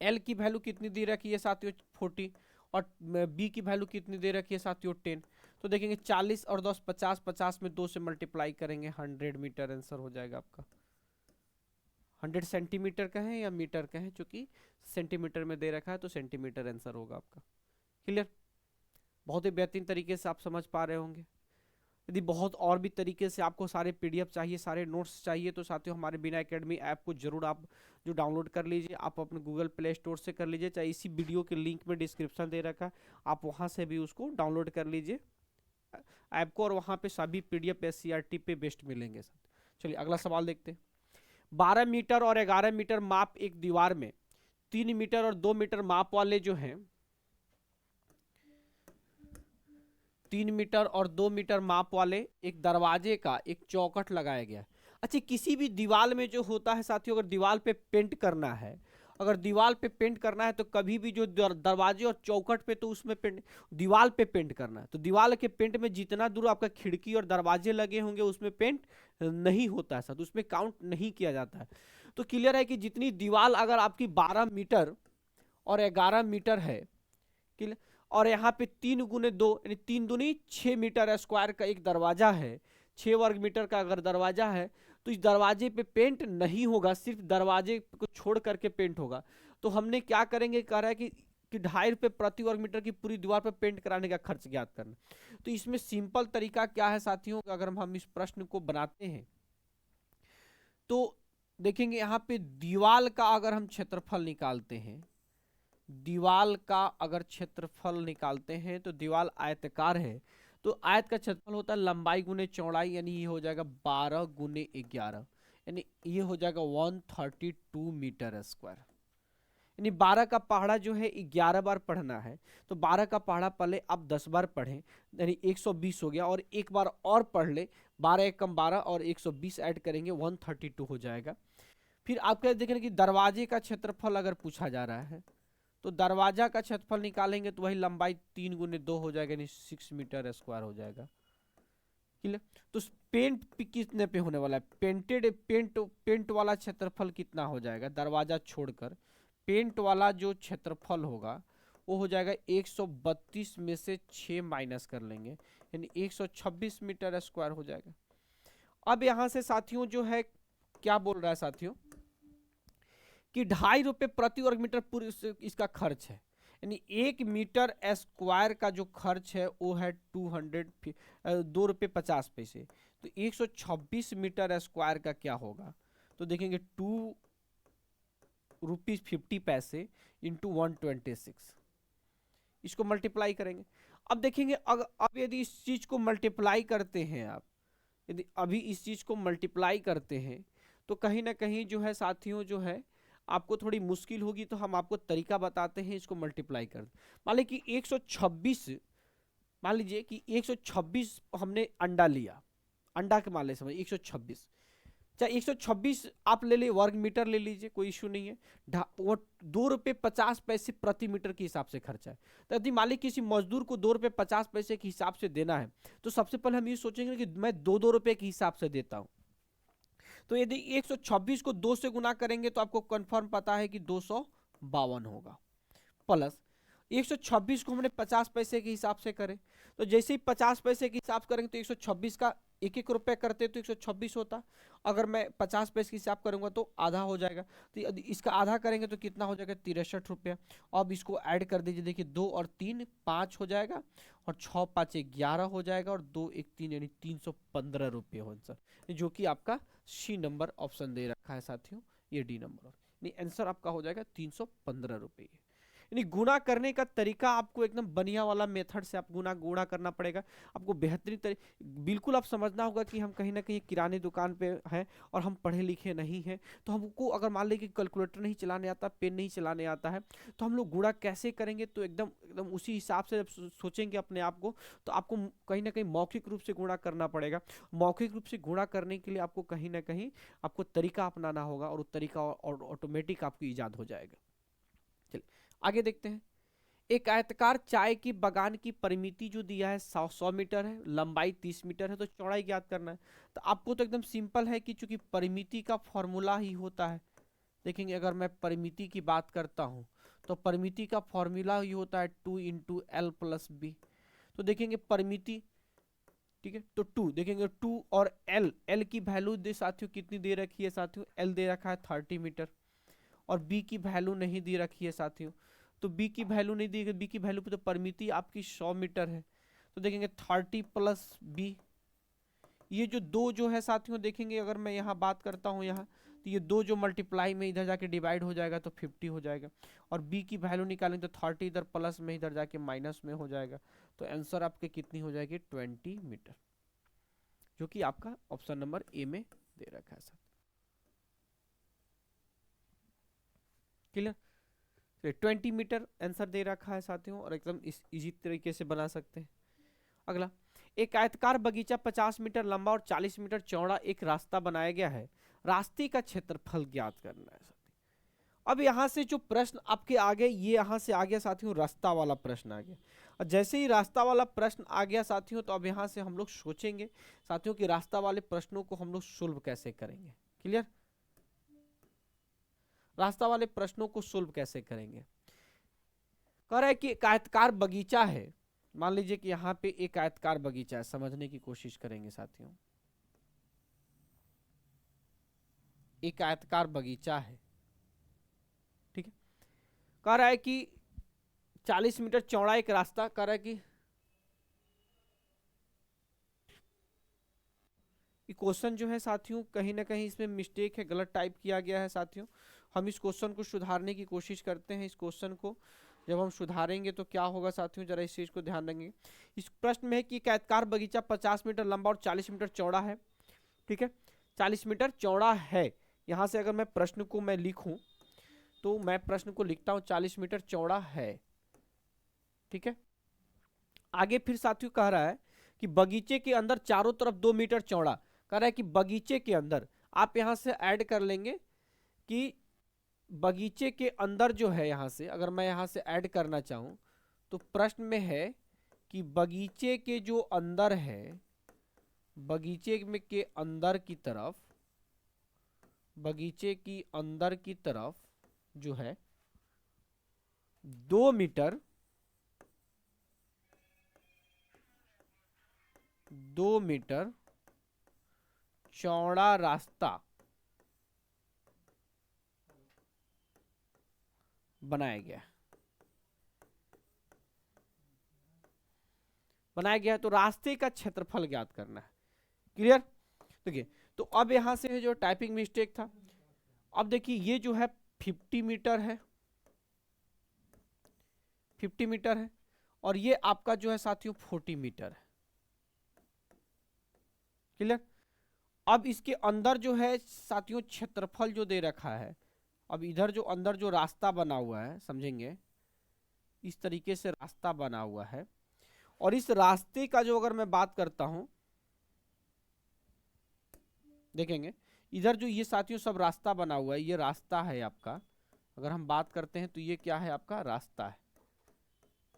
A: एल की वैल्यू कितनी दे रखी है साथियों 40, और बी की वैल्यू कितनी दे रखी है साथियों 10। तो देखेंगे 40 और 10 50, 50 में 2 से मल्टीप्लाई करेंगे 100 मीटर आंसर हो जाएगा आपका। 100 सेंटीमीटर का है या मीटर का है, चूंकि सेंटीमीटर में दे रखा है तो सेंटीमीटर आंसर होगा आपका। क्लियर? बहुत ही बेहतरीन तरीके से आप समझ पा रहे होंगे। यदि बहुत और भी तरीके से आपको सारे पीडीएफ चाहिए, सारे नोट्स चाहिए, तो साथियों हमारे बिना एकेडमी ऐप को जरूर आप जो डाउनलोड कर लीजिए। आप अपने गूगल प्ले स्टोर से कर लीजिए, चाहे इसी वीडियो के लिंक में डिस्क्रिप्शन दे रखा है, आप वहां से भी उसको डाउनलोड कर लीजिए ऐप को, और वहां पे सभी पीडीएफ एससीईआरटी पे बेस्ट मिलेंगे। चलिए अगला सवाल देखते हैं। 12 मीटर और 11 मीटर माप एक दीवार में 3 मीटर और 2 मीटर माप वाले जो हैं 3 मीटर और 2 मीटर माप वाले एक दरवाजे का एक चौखट लगाया गया है। अच्छा, किसी भी दीवार में जो होता है साथियों, अगर दीवार पे पेंट करना है, अगर दीवार पे पेंट करना है तो कभी भी जो दरवाजे और चौखट पे, तो उसमें पेंट दीवार पे पेंट करना है, तो दीवार के पेंट में जितना दूर आपका खिड़की और दरवाजे लगे होंगे उसमें पेंट नहीं होता है साथ, उसमें काउंट नहीं किया जाता है। तो क्लियर है कि जितनी दीवार अगर आपकी 12 मीटर और 11 मीटर है, क्लियर, और यहाँ पे 3 गुने 2 यानी 3 दूनी 6 मीटर स्क्वायर का एक दरवाजा है, 6 वर्ग मीटर का अगर दरवाजा है, तो इस दरवाजे पे पेंट नहीं होगा, सिर्फ दरवाजे को छोड़ करके पेंट होगा। तो हमने क्या करेंगे, कह रहा है कि 2.5 रुपये प्रति वर्ग मीटर की पूरी दीवार पर पेंट कराने का खर्च ज्ञात करना। तो इसमें सिंपल तरीका क्या है साथियों, अगर हम इस प्रश्न को बनाते हैं तो देखेंगे यहाँ पे दीवार का अगर हम क्षेत्रफल निकालते हैं, दीवार का अगर क्षेत्रफल निकालते हैं तो दीवार आयताकार है, तो आयत का क्षेत्रफल होता है लंबाई गुने चौड़ाई, यानी ये हो जाएगा 12 गुने 11, यानी ये हो जाएगा 132 मीटर स्क्वायर। यानी 12 का पहाड़ा जो है 11 बार पढ़ना है, तो 12 का पहाड़ा पहले आप 10 बार पढ़ें, यानी 120 हो गया, और एक बार और पढ़ ले, 12 एक कम 12 और 120 ऐड करेंगे 132 हो जाएगा। फिर आप क्या देखेंगे कि दरवाजे का क्षेत्रफल अगर पूछा जा रहा है, तो दरवाजा का क्षेत्रफल निकालेंगे तो वही लंबाई 3 गुने 2 हो जाएगा, यानी 6 मीटर स्क्वायर हो जाएगा। क्लियर? तो पेंट कितने पे होने वाला है, पेंट वाला क्षेत्रफल कितना हो जाएगा, दरवाजा छोड़कर पेंट वाला जो क्षेत्रफल होगा वो हो जाएगा 132 में से 6 माइनस कर लेंगे, यानी 126 मीटर स्क्वायर हो जाएगा। अब यहां से साथियों जो है क्या बोल रहा है साथियों कि 2.5 रुपये प्रति वर्ग मीटर पूरी इसका खर्च है, यानी 1 मीटर स्क्वायर का जो खर्च है वो है 2 रुपये 50 पैसे। तो 126 मीटर स्क्वायर का क्या होगा, तो देखेंगे 2 रुपीज 50 पैसे इंटू 126, इसको मल्टीप्लाई करेंगे। अब देखेंगे अब यदि इस चीज को मल्टीप्लाई करते हैं आप, यदि अभी इस चीज को मल्टीप्लाई करते हैं तो कहीं ना कहीं जो है साथियों जो है आपको थोड़ी मुश्किल होगी, तो हम आपको तरीका बताते हैं इसको मल्टीप्लाई कर। मान लीजिए कि 126, मान लीजिए कि 126 हमने अंडा लिया, अंडा के मान ले समझ 126, चाहे 126 आप ले लीजिए, वर्ग मीटर ले लीजिए, कोई इशू नहीं है। वो 2 रुपये 50 पैसे प्रति मीटर के हिसाब से खर्चा है। तो यदि मान लीजिए किसी मजदूर को 2 रुपये 50 पैसे के हिसाब से देना है, तो सबसे पहले हम ये सोचेंगे कि मैं 2 रुपये के हिसाब से देता हूँ। तो यदि 126 को 2 से गुना करेंगे तो आपको कंफर्म पता है कि 252 होगा, प्लस 126 को हमने 50 पैसे के हिसाब से करें, तो जैसे ही 50 पैसे के हिसाब से करेंगे तो 126 का एक रुपये करते तो 126 होता। अगर मैं 50 पैसे की हिसाब करूंगा तो आधा हो जाएगा, तो यदि इसका आधा करेंगे तो कितना हो जाएगा, 63 रुपया। अब इसको ऐड कर दीजिए, देखिए 2 और 3 5 हो जाएगा, और 6 5 11 हो जाएगा, और 2 1 3 यानी 315 रुपये हो आंसर, जो कि आपका सी नंबर ऑप्शन दे रखा है साथियों, ये डी नंबर, यानी आंसर आपका हो जाएगा 315 रुपये। यानी गुणा करने का तरीका आपको एकदम बढ़िया वाला मेथड से आप गुणा गुणा करना पड़ेगा आपको, बेहतरीन बिल्कुल आप समझना होगा कि हम कहीं ना कहीं किराने दुकान पे हैं और हम पढ़े लिखे नहीं हैं, तो हमको अगर मान लें कि कैलकुलेटर नहीं चलाने आता, पेन नहीं चलाने आता है, तो हम लोग गुणा कैसे करेंगे, तो एकदम एकदम उसी हिसाब से जब सोचेंगे अपने आप को, तो आपको कहीं ना कहीं मौखिक रूप से गुणा करना पड़ेगा। मौखिक रूप से गुणा करने के लिए आपको कहीं ना कहीं आपको तरीका अपनाना होगा, और वो तरीका ऑटोमेटिक आपको ईजाद हो जाएगा। चलिए आगे देखते हैं। एक आयताकार चाय की बागान की परिमिति जो दिया है 100 मीटर है, लंबाई 30 मीटर है, तो चौड़ाई ज्ञात करना है। तो आपको तो एकदम सिंपल है कि चूंकि परिमिति का फॉर्मूला ही होता है, देखेंगे अगर मैं परिमिति की बात करता हूं तो परिमिति का फॉर्मूला ही होता है 2 इंटू एल प्लस बी। तो देखेंगे परिमिति, ठीक है, तो 2 देखेंगे, 2 और एल, एल की वैल्यू दे साथियों कितनी दे रखी है साथियों, एल दे रखा है 30 मीटर, और बी की वैल्यू नहीं दे रखी है साथियों, तो बी की वैल्यू नहीं दी गई, बी की वैल्यू पे तो परिमिति आपकी 100 मीटर है, तो देखेंगे 30 प्लस बी, ये जो दो जो है साथियों, देखेंगे अगर मैं यहाँ बात करता हूँ यहाँ, तो ये दो जो मल्टीप्लाई में इधर जाके डिवाइड हो जाएगा तो 50 हो जाएगा, और बी की वैल्यू निकालेंगे तो 30 इधर प्लस में इधर जाके माइनस में हो जाएगा, तो आंसर आपके कितनी हो जाएगी, 20 मीटर, जो कि आपका ऑप्शन नंबर ए में दे रखा है सर। क्लियर, 20 मीटर आंसर दे रखा है साथियों, और एकदम इजी तरीके से बना सकते हैं। अगला, एक आयतकार बगीचा 50 मीटर लंबा और 40 मीटर चौड़ा एक रास्ता बनाया गया है, रास्ते का क्षेत्रफल ज्ञात करना है साथियों। अब यहां से जो प्रश्न आपके आगे, ये यहां से आ गया साथियों, रास्ता वाला प्रश्न आ गया, और जैसे ही रास्ता वाला प्रश्न आ गया साथियों, तो अब यहां से हम लोग सोचेंगे साथियों कि रास्ता वाले प्रश्नों को हम लोग सोल्व कैसे करेंगे। क्लियर, रास्ता वाले प्रश्नों को सोल्व कैसे करेंगे। कह रहा है कि एक आयतकार बगीचा है, मान लीजिए कि यहाँ पे एक आयतकार बगीचा है, समझने की कोशिश करेंगे साथियों। एक आयतकार बगीचा है, ठीक है, कह रहा है कि 40 मीटर चौड़ा एक रास्ता, कह रहा है कि क्वेश्चन जो है साथियों कहीं ना कहीं इसमें मिस्टेक है, गलत टाइप किया गया है साथियों। हम इस क्वेश्चन को सुधारने की कोशिश करते हैं। इस क्वेश्चन को जब हम सुधारेंगे तो क्या होगा साथियों, जरा इस चीज को ध्यान देंगे। इस प्रश्न में है कि एक आयताकार बगीचा 50 मीटर लंबा और 40 मीटर चौड़ा है, ठीक है, 40 मीटर चौड़ा है। यहां से अगर मैं प्रश्न को मैं लिखूं तो मैं प्रश्न को लिखता हूं 40 मीटर चौड़ा है, ठीक है। आगे फिर साथियों कह रहा है कि बगीचे के अंदर चारों तरफ 2 मीटर चौड़ा, कह रहा है कि बगीचे के अंदर, आप यहां से ऐड कर लेंगे कि बगीचे के अंदर जो है, यहां से अगर मैं यहां से ऐड करना चाहूं तो प्रश्न में है कि बगीचे के जो अंदर है, बगीचे में के अंदर की तरफ, बगीचे की अंदर की तरफ जो है 2 मीटर, 2 मीटर चौड़ा रास्ता बनाया गया, बनाया गया है, तो रास्ते का क्षेत्रफल ज्ञात करना है। क्लियर, देखिए तो अब यहां से जो टाइपिंग मिस्टेक था, अब देखिए ये जो है 50 मीटर है, 50 मीटर है, और ये आपका जो है साथियों 40 मीटर है। क्लियर, अब इसके अंदर जो है साथियों क्षेत्रफल जो दे रखा है, अब इधर जो अंदर जो रास्ता बना हुआ है, समझेंगे इस तरीके से रास्ता बना हुआ है, और इस रास्ते का जो अगर मैं बात करता हूं, देखेंगे इधर जो ये साथियों सब रास्ता बना हुआ है, ये रास्ता है आपका, अगर हम बात करते हैं तो ये क्या है, आपका रास्ता है,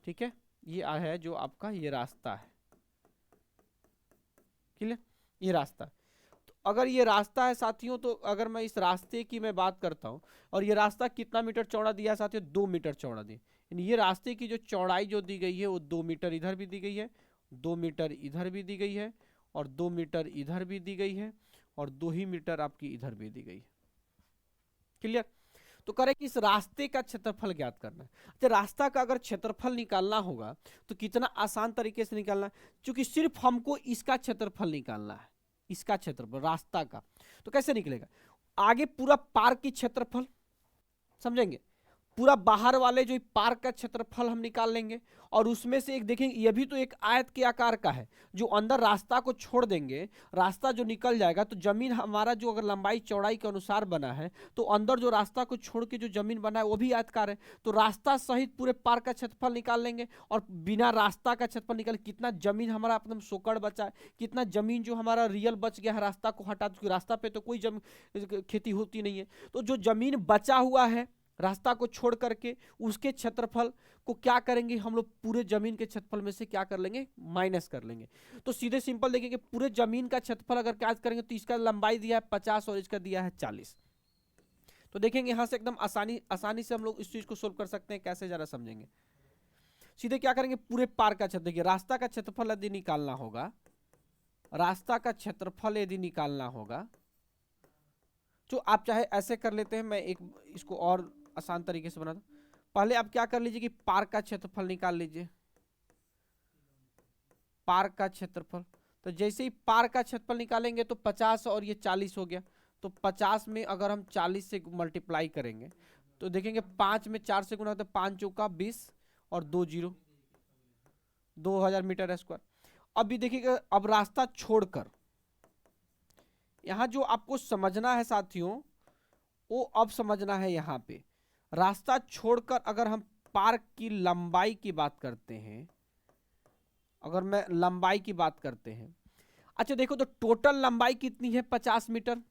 A: ठीक है, ये है जो आपका ये रास्ता है। क्लियर, ये रास्ता, तो अगर ये रास्ता है साथियों, तो अगर मैं इस रास्ते की मैं बात करता हूं, और ये रास्ता कितना मीटर चौड़ा दिया है साथियों, 2 मीटर चौड़ा दिया, यानी ये रास्ते की जो चौड़ाई जो दी गई है वो 2 मीटर इधर भी दी गई है, 2 मीटर इधर भी दी गई है, और 2 मीटर इधर भी दी गई है और 2 ही मीटर आपकी इधर भी दी गई है। क्लियर? तो करें कि इस रास्ते का क्षेत्रफल ज्ञात करना है। अच्छा, रास्ता का अगर क्षेत्रफल निकालना होगा तो कितना आसान तरीके से निकालना है, क्योंकि सिर्फ हमको इसका क्षेत्रफल निकालना है, इसका क्षेत्रफल रास्ता का। तो कैसे निकलेगा? आगे पूरा पार्क की क्षेत्रफल समझेंगे, पूरा बाहर वाले जो पार्क का क्षेत्रफल हम निकाल लेंगे, और उसमें से एक देखेंगे ये भी तो एक आयत के आकार का है, जो अंदर रास्ता को छोड़ देंगे, रास्ता जो निकल जाएगा तो जमीन हमारा जो अगर लंबाई चौड़ाई के अनुसार बना है तो अंदर जो रास्ता को छोड़ के जो जमीन बना है वो भी आयतकार है। तो रास्ता सहित पूरे पार्क का क्षेत्रफल निकाल लेंगे, और बिना रास्ता का क्षेत्रफल निकाल कितना जमीन हमारा एकदम सोकड़ बचा है, कितना जमीन जो हमारा रियल बच गया है रास्ता को हटा, क्योंकि रास्ता पे तो कोई खेती होती नहीं है। तो जो जमीन बचा हुआ है रास्ता को छोड़ करके, उसके क्षेत्रफल को क्या करेंगे हम लोग, पूरे जमीन के क्षेत्रफल में से क्या कर लेंगे, माइनस कर लेंगे। तो सीधे सिंपल देखेंगे पूरे जमीन का क्षेत्रफल अगर क्या करेंगे तो इसका लंबाई दिया है 50 और इसका दिया है 40। तो देखेंगे यहां से एकदम आसानी से हम लोग इस चीज को सोल्व कर सकते हैं। कैसे जरा समझेंगे। सीधे क्या करेंगे, पूरे पार्क का क्षेत्र, देखिए रास्ता का क्षेत्रफल यदि निकालना होगा, रास्ता का क्षेत्रफल यदि निकालना होगा तो आप चाहे ऐसे कर लेते हैं, मैं एक इसको और आसान तरीके से बना दूं। पहले आप क्या कर लीजिए कि पार्क का क्षेत्रफल निकाल लीजिए, पार्क का क्षेत्रफल। तो जैसे ही पार्क का क्षेत्रफल निकालेंगे तो 50 और ये 40 हो गया। तो 50 में अगर हम 40 से मल्टीप्लाई करेंगे तो देखेंगे 5 में 4 से गुना होता है, 5 चौका 20 और 2 जीरो, 2000 मीटर स्क्वायर। अभी देखिएगा, अब रास्ता छोड़कर यहां जो आपको समझना है साथियों, वो अब समझना है यहां पे रास्ता छोड़कर अगर हम पार्क की लंबाई की बात करते हैं, अगर मैं लंबाई की बात करते हैं, अच्छा देखो तो टोटल लंबाई कितनी है 50 मीटर,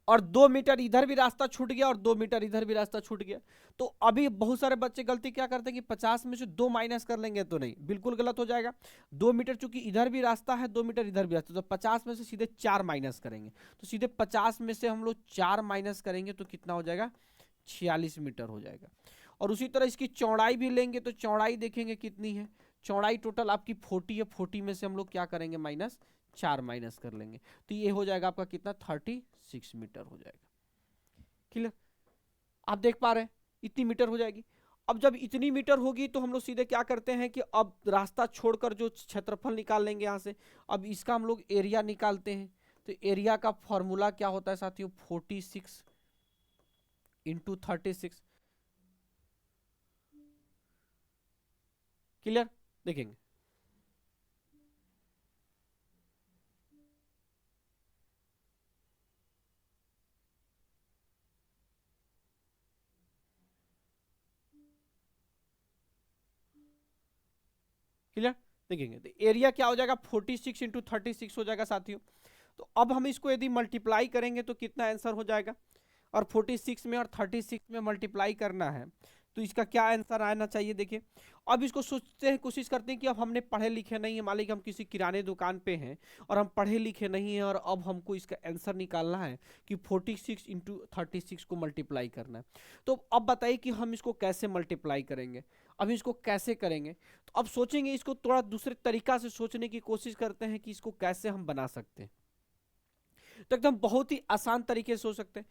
A: और 2 मीटर इधर भी रास्ता छूट गया और 2 मीटर इधर भी रास्ता छूट गया। तो अभी बहुत सारे बच्चे गलती क्या करते हैं कि 50 में से 2 माइनस कर लेंगे, तो नहीं, बिल्कुल गलत हो जाएगा। 2 मीटर चूंकि इधर भी रास्ता है, 2 मीटर इधर भी रास्ता, तो 50 में से सीधे 4 माइनस करेंगे। तो सीधे 50 में से हम लोग 4 माइनस करेंगे तो कितना हो जाएगा, 46 मीटर हो जाएगा। और उसी तरह इसकी चौड़ाई भी लेंगे तो चौड़ाई देखेंगे कितनी है, चौड़ाई टोटल आपकी 40 है, 40 में से हम लोग क्या करेंगे, माइनस 4 माइनस कर लेंगे। तो ये हो जाएगा आपका कितना, 36 मीटर हो जाएगा। क्लियर? आप देख पा रहे हैं इतनी मीटर हो जाएगी। अब जब इतनी मीटर होगी तो हम लोग सीधे क्या करते हैं कि अब रास्ता छोड़कर जो क्षेत्रफल निकाल लेंगे यहाँ से, अब इसका हम लोग एरिया निकालते हैं। तो एरिया का फॉर्मूला क्या होता है साथियों, 46 इंटू 36। क्लियर? देखेंगे क्लियर, देखेंगे तो एरिया क्या हो जाएगा, 46 इंटू 36 हो जाएगा साथियों। तो अब हम इसको यदि मल्टीप्लाई करेंगे तो कितना आंसर हो जाएगा, और 46 में और 36 में मल्टीप्लाई करना है तो इसका क्या आंसर आना चाहिए। देखिए अब इसको सोचते हैं, कोशिश करते हैं कि अब हमने पढ़े लिखे नहीं है, मान लीजिए हम किसी किराने दुकान पे हैं और हम पढ़े लिखे नहीं हैं, और अब हमको इसका आंसर निकालना है कि 46 इंटू 36 को मल्टीप्लाई करना है। तो अब बताइए कि हम इसको कैसे मल्टीप्लाई करेंगे, अब इसको कैसे करेंगे। तो अब सोचेंगे, इसको थोड़ा दूसरे तरीका से सोचने की कोशिश करते हैं कि इसको कैसे हम बना सकते हैं। तो एकदम बहुत ही आसान तरीके से सोच सकते हैं।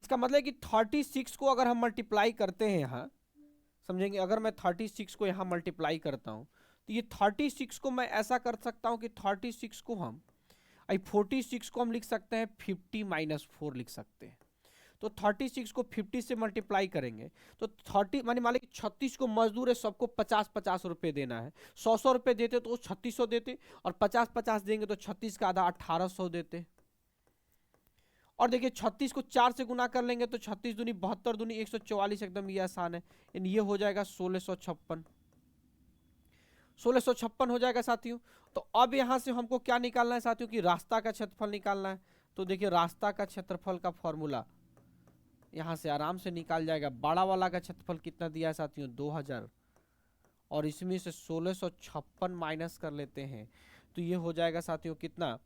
A: इसका मतलब है कि 36 को अगर हम मल्टीप्लाई करते हैं यहाँ, समझेंगे, अगर मैं 36 को यहाँ मल्टीप्लाई करता हूँ तो ये 36 को मैं ऐसा कर सकता हूँ कि 36 को हम 46 को हम लिख सकते हैं 50 माइनस 4 लिख सकते हैं। तो 36 को 50 से मल्टीप्लाई करेंगे तो 30 माने मान लीजिए 36 को मजदूर है, सबको 50-50 रुपये देना है। 100-100 रुपये देते तो 3600 देते, और 50-50 देंगे तो 36 का आधा 1800 देते। और देखिए 36 को 4 से गुना कर लेंगे तो 36 दूनी 72 दूनी 144, एकदम ये आसान है। ये हो जाएगा 1656, 1656 हो जाएगा साथियों। तो अब यहां से हमको क्या निकालना है साथियों, कि रास्ता का क्षेत्रफल निकालना है। तो देखिए रास्ता का क्षेत्रफल का फॉर्मूला यहां से आराम से निकाल जाएगा। बड़ा वाला का क्षेत्रफल कितना दिया है साथियों, 2000, और इसमें से 1656 माइनस कर लेते हैं तो ये हो जाएगा साथियों कितना,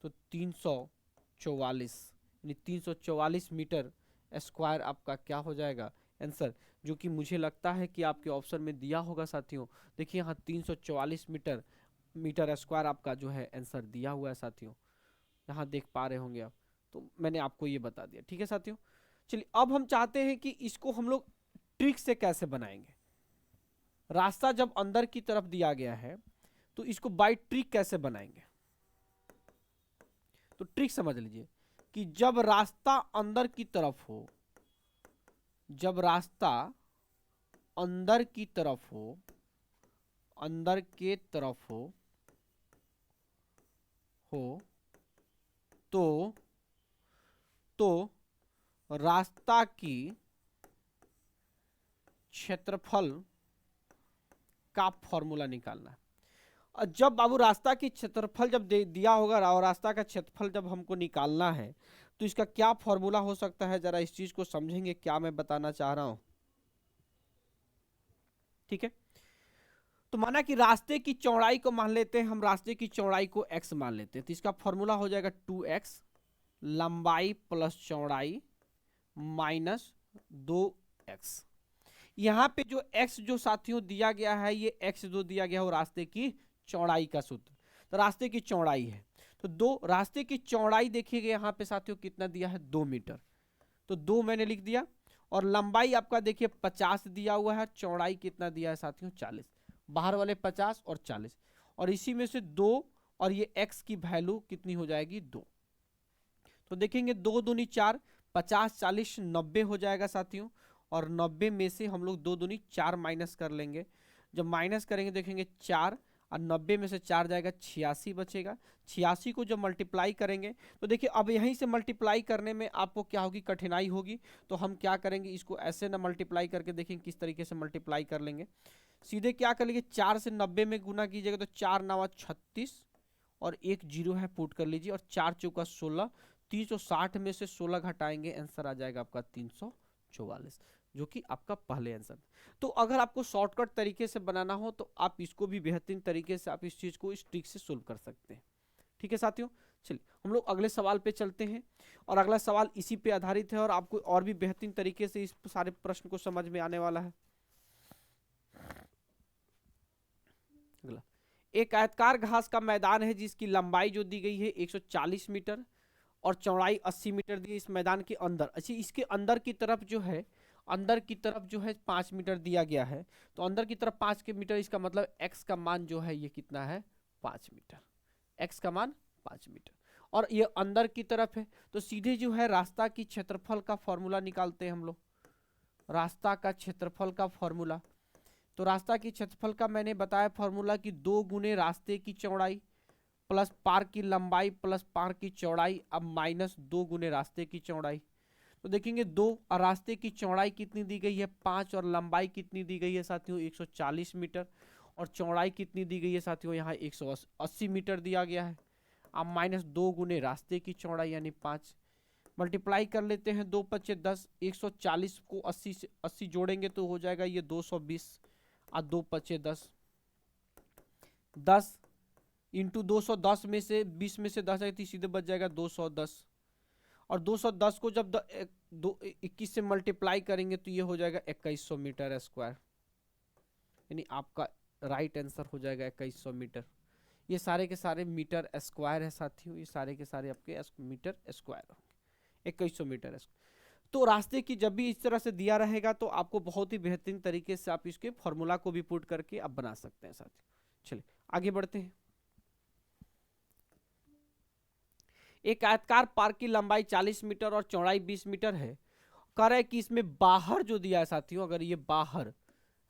A: तो 344, यानी 344 मीटर स्क्वायर आपका क्या हो जाएगा आंसर, जो कि मुझे लगता है कि आपके ऑप्शन में दिया होगा साथियों। देखिए यहाँ 344 मीटर मीटर स्क्वायर आपका जो है आंसर दिया हुआ है साथियों, यहाँ देख पा रहे होंगे आप। तो मैंने आपको ये बता दिया, ठीक है साथियों। चलिए अब हम चाहते हैं कि इसको हम लोग ट्रिक से कैसे बनाएंगे। रास्ता जब अंदर की तरफ दिया गया है तो इसको बाय ट्रिक कैसे बनाएंगे। तो ट्रिक समझ लीजिए कि जब रास्ता अंदर की तरफ हो, जब रास्ता अंदर की तरफ हो, अंदर के तरफ हो तो रास्ता की क्षेत्रफल का फॉर्मूला निकालना है। और जब बाबू रास्ता की क्षेत्रफल जब दिया होगा और रास्ता का क्षेत्रफल जब हमको निकालना है तो इसका क्या फॉर्मूला हो सकता है, जरा इस चीज को समझेंगे क्या मैं बताना चाह रहा हूं। ठीक है, तो माना कि रास्ते की चौड़ाई को मान लेते हैं हम, रास्ते की चौड़ाई को x मान लेते हैं, तो इसका फॉर्मूला हो जाएगा 2x लंबाई प्लस चौड़ाई माइनस 2x। यहां पे जो x जो साथियों दिया गया है, ये x जो दिया गया है वो रास्ते की चौड़ाई का सूत्र, तो रास्ते की चौड़ाई है। तो दो रास्ते की चौड़ाई देखिएगा यहाँ पे साथियों कितना दिया है, 2 मीटर, तो 2 मैंने लिख दिया। और लंबाई आपका देखिए 50 दिया हुआ है, चौड़ाई कितना दिया है साथियों 40, बाहर वाले 50 और 40, और इसी में से 2 और ये x की वैल्यू कितनी हो जाएगी 2। तो देखेंगे 2 दूनी 4, 50 40 90 हो जाएगा साथियों, और 90 में से हम लोग 2 दूनी 4 माइनस कर लेंगे। जब माइनस करेंगे देखेंगे 4 और 90 में से 4 जाएगा 86 बचेगा। 86 को जब मल्टीप्लाई करेंगे तो देखिए अब यहीं से मल्टीप्लाई करने में आपको क्या होगी, कठिनाई होगी। तो हम क्या करेंगे, इसको ऐसे ना मल्टीप्लाई करके देखेंगे किस तरीके से मल्टीप्लाई कर लेंगे। सीधे क्या कर लेंगे, 4 से 90 में गुना कीजिएगा तो 4 9 36 और एक जीरो है पुट कर लीजिए, और 4 चौका 16, 360 में से 16 घटाएंगे, आंसर आ जाएगा आपका 344, जो कि आपका पहले आंसर। तो अगर आपको शॉर्टकट तरीके से बनाना हो तो आप इसको भी बेहतरीन तरीके से आप इस चीज को इस ट्रिक से सोल्व कर सकते हैं। ठीक है साथियों, चलिए हम लोग अगले सवाल पे चलते हैं, और अगला सवाल इसी पे आधारित है और आपको और भी बेहतरीन तरीके से इस सारे प्रश्न को समझ में आने वाला है। अगला, एक आयताकार घास का मैदान है जिसकी लंबाई जो दी गई है 140 मीटर और चौड़ाई 80 मीटर दी। इस मैदान के अंदर, अच्छा इसके अंदर की तरफ जो है, अंदर की तरफ जो है 5 मीटर दिया गया है, तो अंदर की तरफ 5 के मीटर, इसका मतलब x का मान जो है ये कितना है 5 मीटर, x का मान 5 मीटर, और ये अंदर की तरफ है। तो सीधे जो है रास्ता की क्षेत्रफल का फॉर्मूला निकालते हैं हम लोग, रास्ता का क्षेत्रफल का फॉर्मूला। तो रास्ता की क्षेत्रफल का मैंने बताया फॉर्मूला कि 2 गुने रास्ते की चौड़ाई प्लस पार की लंबाई प्लस पार की चौड़ाई, अब माइनस 2 गुने रास्ते की चौड़ाई। तो देखेंगे 2 और रास्ते की चौड़ाई कितनी दी गई है 5, और लंबाई कितनी दी गई है साथियों 140 मीटर, और चौड़ाई कितनी दी गई है साथियों यहाँ 180 मीटर दिया गया है। अब माइनस 2 गुने रास्ते की चौड़ाई यानी 5, मल्टीप्लाई कर लेते हैं, 2 पच्चे 10, 140 को 80 से 80 जोड़ेंगे तो हो जाएगा ये 220, और 2 पच्चे 10, 10 इंटू 210 में से 20 में से 10 है तो सीधे बच जाएगा 210, और 210 को जब 21 से मल्टीप्लाई करेंगे तो ये हो जाएगा 2100 मीटर स्क्वायर, यानी आपका राइट आंसर हो जाएगा 2100 मीटर। ये सारे के सारे मीटर स्क्वायर है साथियों, ये सारे के सारे आपके मीटर स्क्वायर होंगे, 2100 मीटर स्क्वायर। तो रास्ते की जब भी इस तरह से दिया रहेगा तो आपको बहुत ही बेहतरीन तरीके से आप इसके फॉर्मूला को भी पुट करके आप बना सकते हैं साथियों। चलिए आगे बढ़ते हैं। एक आयताकार पार्क की लंबाई 40 मीटर और चौड़ाई 20 मीटर है। कह रहा है कि इसमें बाहर जो दिया है साथियों, अगर ये बाहर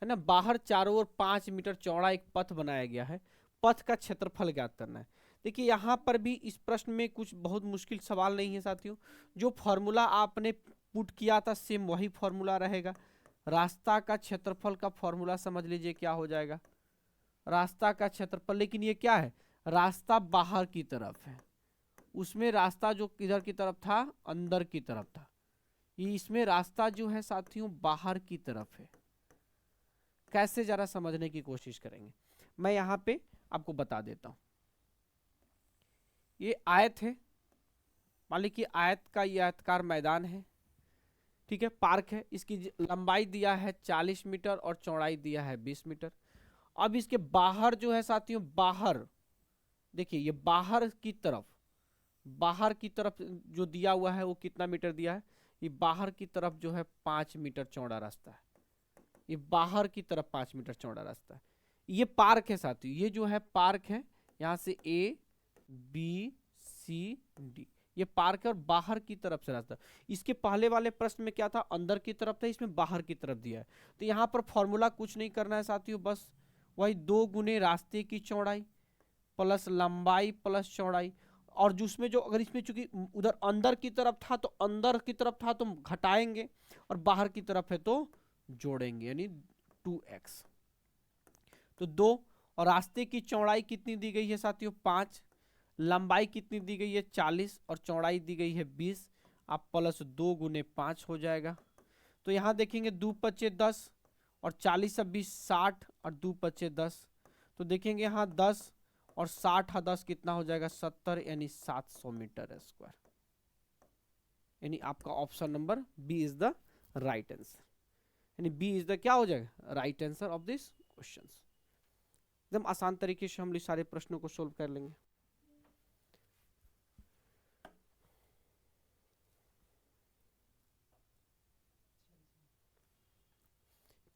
A: है ना, बाहर चारों ओर 5 मीटर चौड़ा एक पथ बनाया गया है, पथ का क्षेत्रफल ज्ञात करना है। देखिए यहाँ पर भी इस प्रश्न में कुछ बहुत मुश्किल सवाल नहीं है साथियों, जो फॉर्मूला आपने पुट किया था सेम वही फॉर्मूला रहेगा। रास्ता का क्षेत्रफल का फॉर्मूला समझ लीजिए क्या हो जाएगा, रास्ता का क्षेत्रफल, लेकिन ये क्या है, रास्ता बाहर की तरफ है, उसमें रास्ता जो किधर की तरफ था, अंदर की तरफ था, ये इसमें रास्ता जो है साथियों बाहर की तरफ है। कैसे जरा समझने की कोशिश करेंगे, मैं यहां पे आपको बता देता हूं। ये आयत है, मान ली कि आयत का ये आयतकार मैदान है, ठीक है, पार्क है, इसकी लंबाई दिया है 40 मीटर और चौड़ाई दिया है 20 मीटर। अब इसके बाहर जो है साथियों, बाहर देखिए ये बाहर की तरफ जो दिया हुआ है वो कितना मीटर दिया है, ये बाहर की तरफ जो है 5 मीटर चौड़ा रास्ता है, ये बाहर की तरफ 5 मीटर चौड़ा रास्ता है। ये पार्क है साथियों, ये जो है पार्क है, यहाँ से ए बी सी डी, ये पार्क है और बाहर की तरफ से रास्ता। इसके पहले वाले प्रश्न में क्या था, अंदर की तरफ था, इसमें बाहर की तरफ दिया है। तो यहाँ पर फॉर्मूला कुछ नहीं करना है साथियों, बस वही 2 गुने रास्ते की चौड़ाई प्लस लंबाई प्लस चौड़ाई, और जिसमें जो अगर इसमें चूंकि उधर अंदर की तरफ था तो अंदर की तरफ था तो घटाएंगे, और बाहर की तरफ है तो जोड़ेंगे, यानी 2x। तो 2, और रास्ते की चौड़ाई कितनी दी गई है साथियों 5, लंबाई कितनी दी गई है 40, और चौड़ाई दी गई है 20, आप प्लस 2 गुने 5 हो जाएगा। तो यहाँ देखेंगे 2 पच्चे 10 और 40 से 20 60 और 2 पच्चे 10, तो देखेंगे यहाँ 10 और 60 10 कितना हो जाएगा 70, यानी 700 मीटर स्क्वायर, यानी आपका option number B is the right answer, यानी बी इज द क्या हो जाएगा right answer of this question. एकदम आसान तरीके से हम इस सारे प्रश्नों को सोल्व कर लेंगे।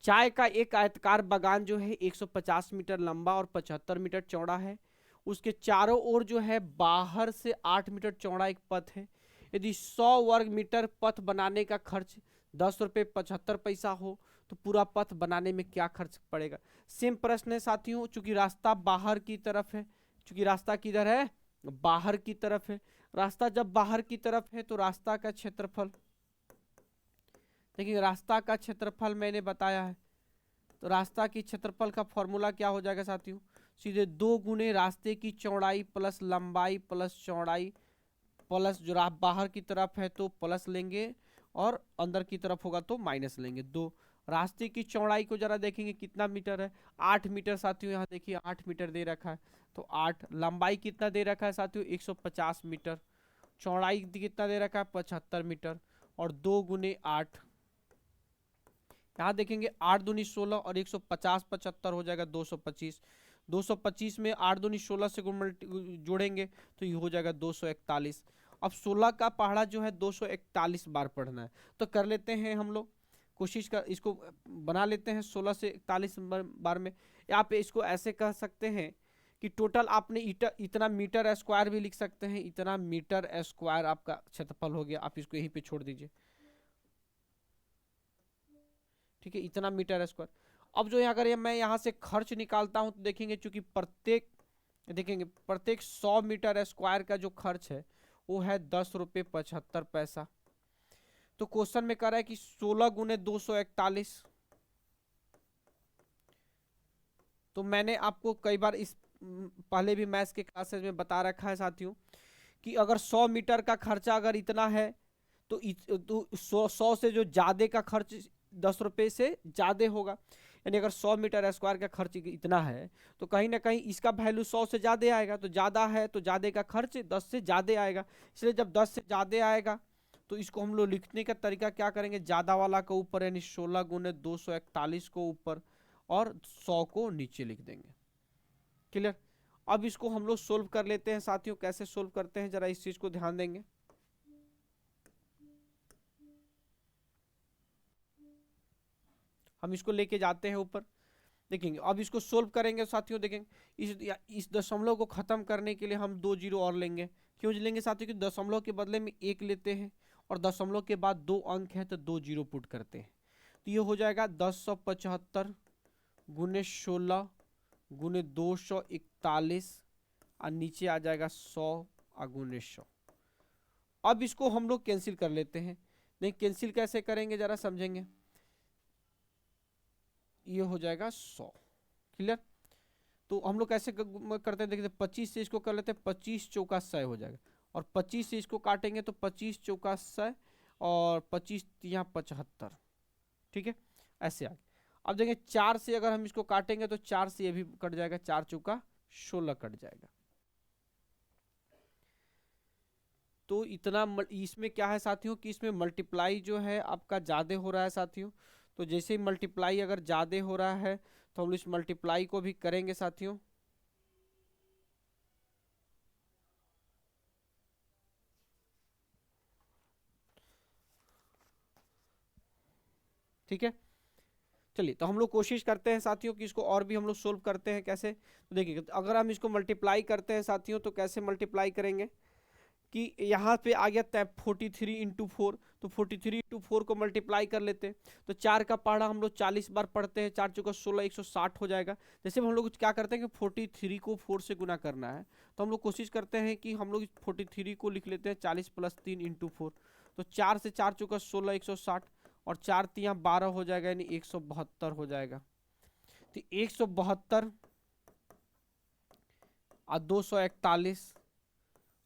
A: चाय का एक आयताकार बागान जो है 150 मीटर लंबा और 75 मीटर चौड़ा है, उसके चारों ओर जो है बाहर से 8 मीटर चौड़ा एक पथ है। यदि 100 वर्ग मीटर पथ बनाने का खर्च 10 रुपये 75 पैसा हो तो पूरा पथ बनाने में क्या खर्च पड़ेगा। सेम प्रश्न है साथियों, चूंकि रास्ता बाहर की तरफ है, चूंकि रास्ता किधर है बाहर की तरफ है, रास्ता जब बाहर की तरफ है तो रास्ता का क्षेत्रफल, देखिए रास्ता का क्षेत्रफल मैंने बताया है, तो रास्ता की क्षेत्रफल का फॉर्मूला क्या हो जाएगा साथियों, सीधे 2 गुने रास्ते की चौड़ाई प्लस लंबाई प्लस चौड़ाई प्लस जो बाहर की तरफ है तो प्लस लेंगे और अंदर की तरफ होगा तो माइनस लेंगे। 2 रास्ते की चौड़ाई को जरा देखेंगे कितना मीटर है 8 मीटर साथियों, यहाँ देखिए 8 मीटर दे रखा है, तो 8, लंबाई कितना दे रखा है साथियों 150 मीटर, चौड़ाई कितना दे रखा है 75 मीटर, और 2 गुने 8, यहाँ देखेंगे 8 दूनी 16 और 150 75 हो जाएगा 225, 225 में 8 दूनी 16 से जोड़ेंगे तो ये हो जाएगा 241। अब 16 का पहाड़ा जो है 241 बार पढ़ना है, तो कर लेते हैं हम लोग कोशिश कर, इसको बना लेते हैं 16 से 41 बार में। आप इसको ऐसे कह सकते हैं कि टोटल आपने इतना मीटर स्क्वायर भी लिख सकते हैं, इतना मीटर स्क्वायर आपका क्षेत्रफल हो गया, आप इसको यहीं पे छोड़ दीजिए, ठीक है, इतना मीटर स्क्वायर। अब जो है अगर मैं यहाँ से खर्च निकालता हूँ तो देखेंगे चूंकि प्रत्येक 100 मीटर स्क्वायर का जो खर्च है वो है 10 रुपये 75 पैसा। तो क्वेश्चन में कह रहा है कि 16 गुने 241, तो मैंने आपको कई बार इस पहले भी मैथ्स के क्लासेस में बता रखा है साथियों कि अगर 100 मीटर का खर्चा अगर इतना है तो 100 से जो ज्यादा का खर्च 10 रुपये से ज्यादा होगा, यानी अगर 100 मीटर स्क्वायर का खर्च इतना है तो कहीं ना कहीं इसका वैल्यू 100 से ज़्यादा आएगा, तो ज़्यादा है तो ज़्यादा का खर्च 10 से ज़्यादा आएगा, इसलिए जब 10 से ज़्यादा आएगा तो इसको हम लोग लिखने का तरीका क्या करेंगे, ज़्यादा वाला को ऊपर यानी 16 गुने 241 को ऊपर और 100 को नीचे लिख देंगे। क्लियर। अब इसको हम लोग सोल्व कर लेते हैं साथियों, कैसे सोल्व करते हैं जरा इस चीज़ को ध्यान देंगे। हम इसको लेके जाते हैं ऊपर, देखेंगे अब इसको सोल्व करेंगे साथियों, देखेंगे इस दशमलव को खत्म करने के लिए हम 2 जीरो और लेंगे। क्यों लेंगे साथियों, कि दशमलव के बदले में 1 लेते हैं और दशमलव के बाद 2 अंक है तो 2 जीरो पुट करते हैं, तो ये हो जाएगा 1075 गुने 16 गुने 241 और नीचे आ जाएगा 100 गुने 100। अब इसको हम लोग कैंसिल कर लेते हैं, नहीं कैंसिल कैसे करेंगे जरा समझेंगे, ये हो जाएगा 100। क्लियर। तो हम लोग कैसे करते हैं, देखते 25 से इसको कर लेते हैं, 25 चौका 100 हो जाएगा, और 25 से इसको काटेंगे तो 25 चौका 100 और 25 यहाँ 75, ठीक है, ऐसे आगे। अब देखेंगे 4 से अगर हम इसको काटेंगे तो 4 से ये भी कट जाएगा, 4 चौका 16 कट जाएगा। तो इतना इसमें क्या है साथियों कि इसमें मल्टीप्लाई जो है आपका ज़्यादा हो रहा है साथियों, तो जैसे ही मल्टीप्लाई अगर ज़्यादा हो रहा है तो हम इस मल्टीप्लाई को भी करेंगे साथियों, ठीक है, चलिए तो हम लोग कोशिश करते हैं साथियों कि इसको और भी हम लोग सोल्व करते हैं। कैसे, तो देखिए अगर हम इसको मल्टीप्लाई करते हैं साथियों तो कैसे मल्टीप्लाई करेंगे कि यहाँ पे आ गया तय 43 इंटू 4, तो 43 इंटू 4 को मल्टीप्लाई कर लेते हैं। तो 4 का पहाड़ा हम लोग 40 बार पढ़ते हैं, 4 चौका 16, 160 हो जाएगा। जैसे हम लोग क्या करते हैं कि 43 को 4 से गुना करना है, तो हम लोग कोशिश करते हैं कि हम लोग 43 को लिख लेते हैं 40 प्लस 3 इंटू 4। तो 4 से 4 चौका 16, 160 और 4 तियाँ 12 हो जाएगा, यानी 172 हो जाएगा। तो 172 और 241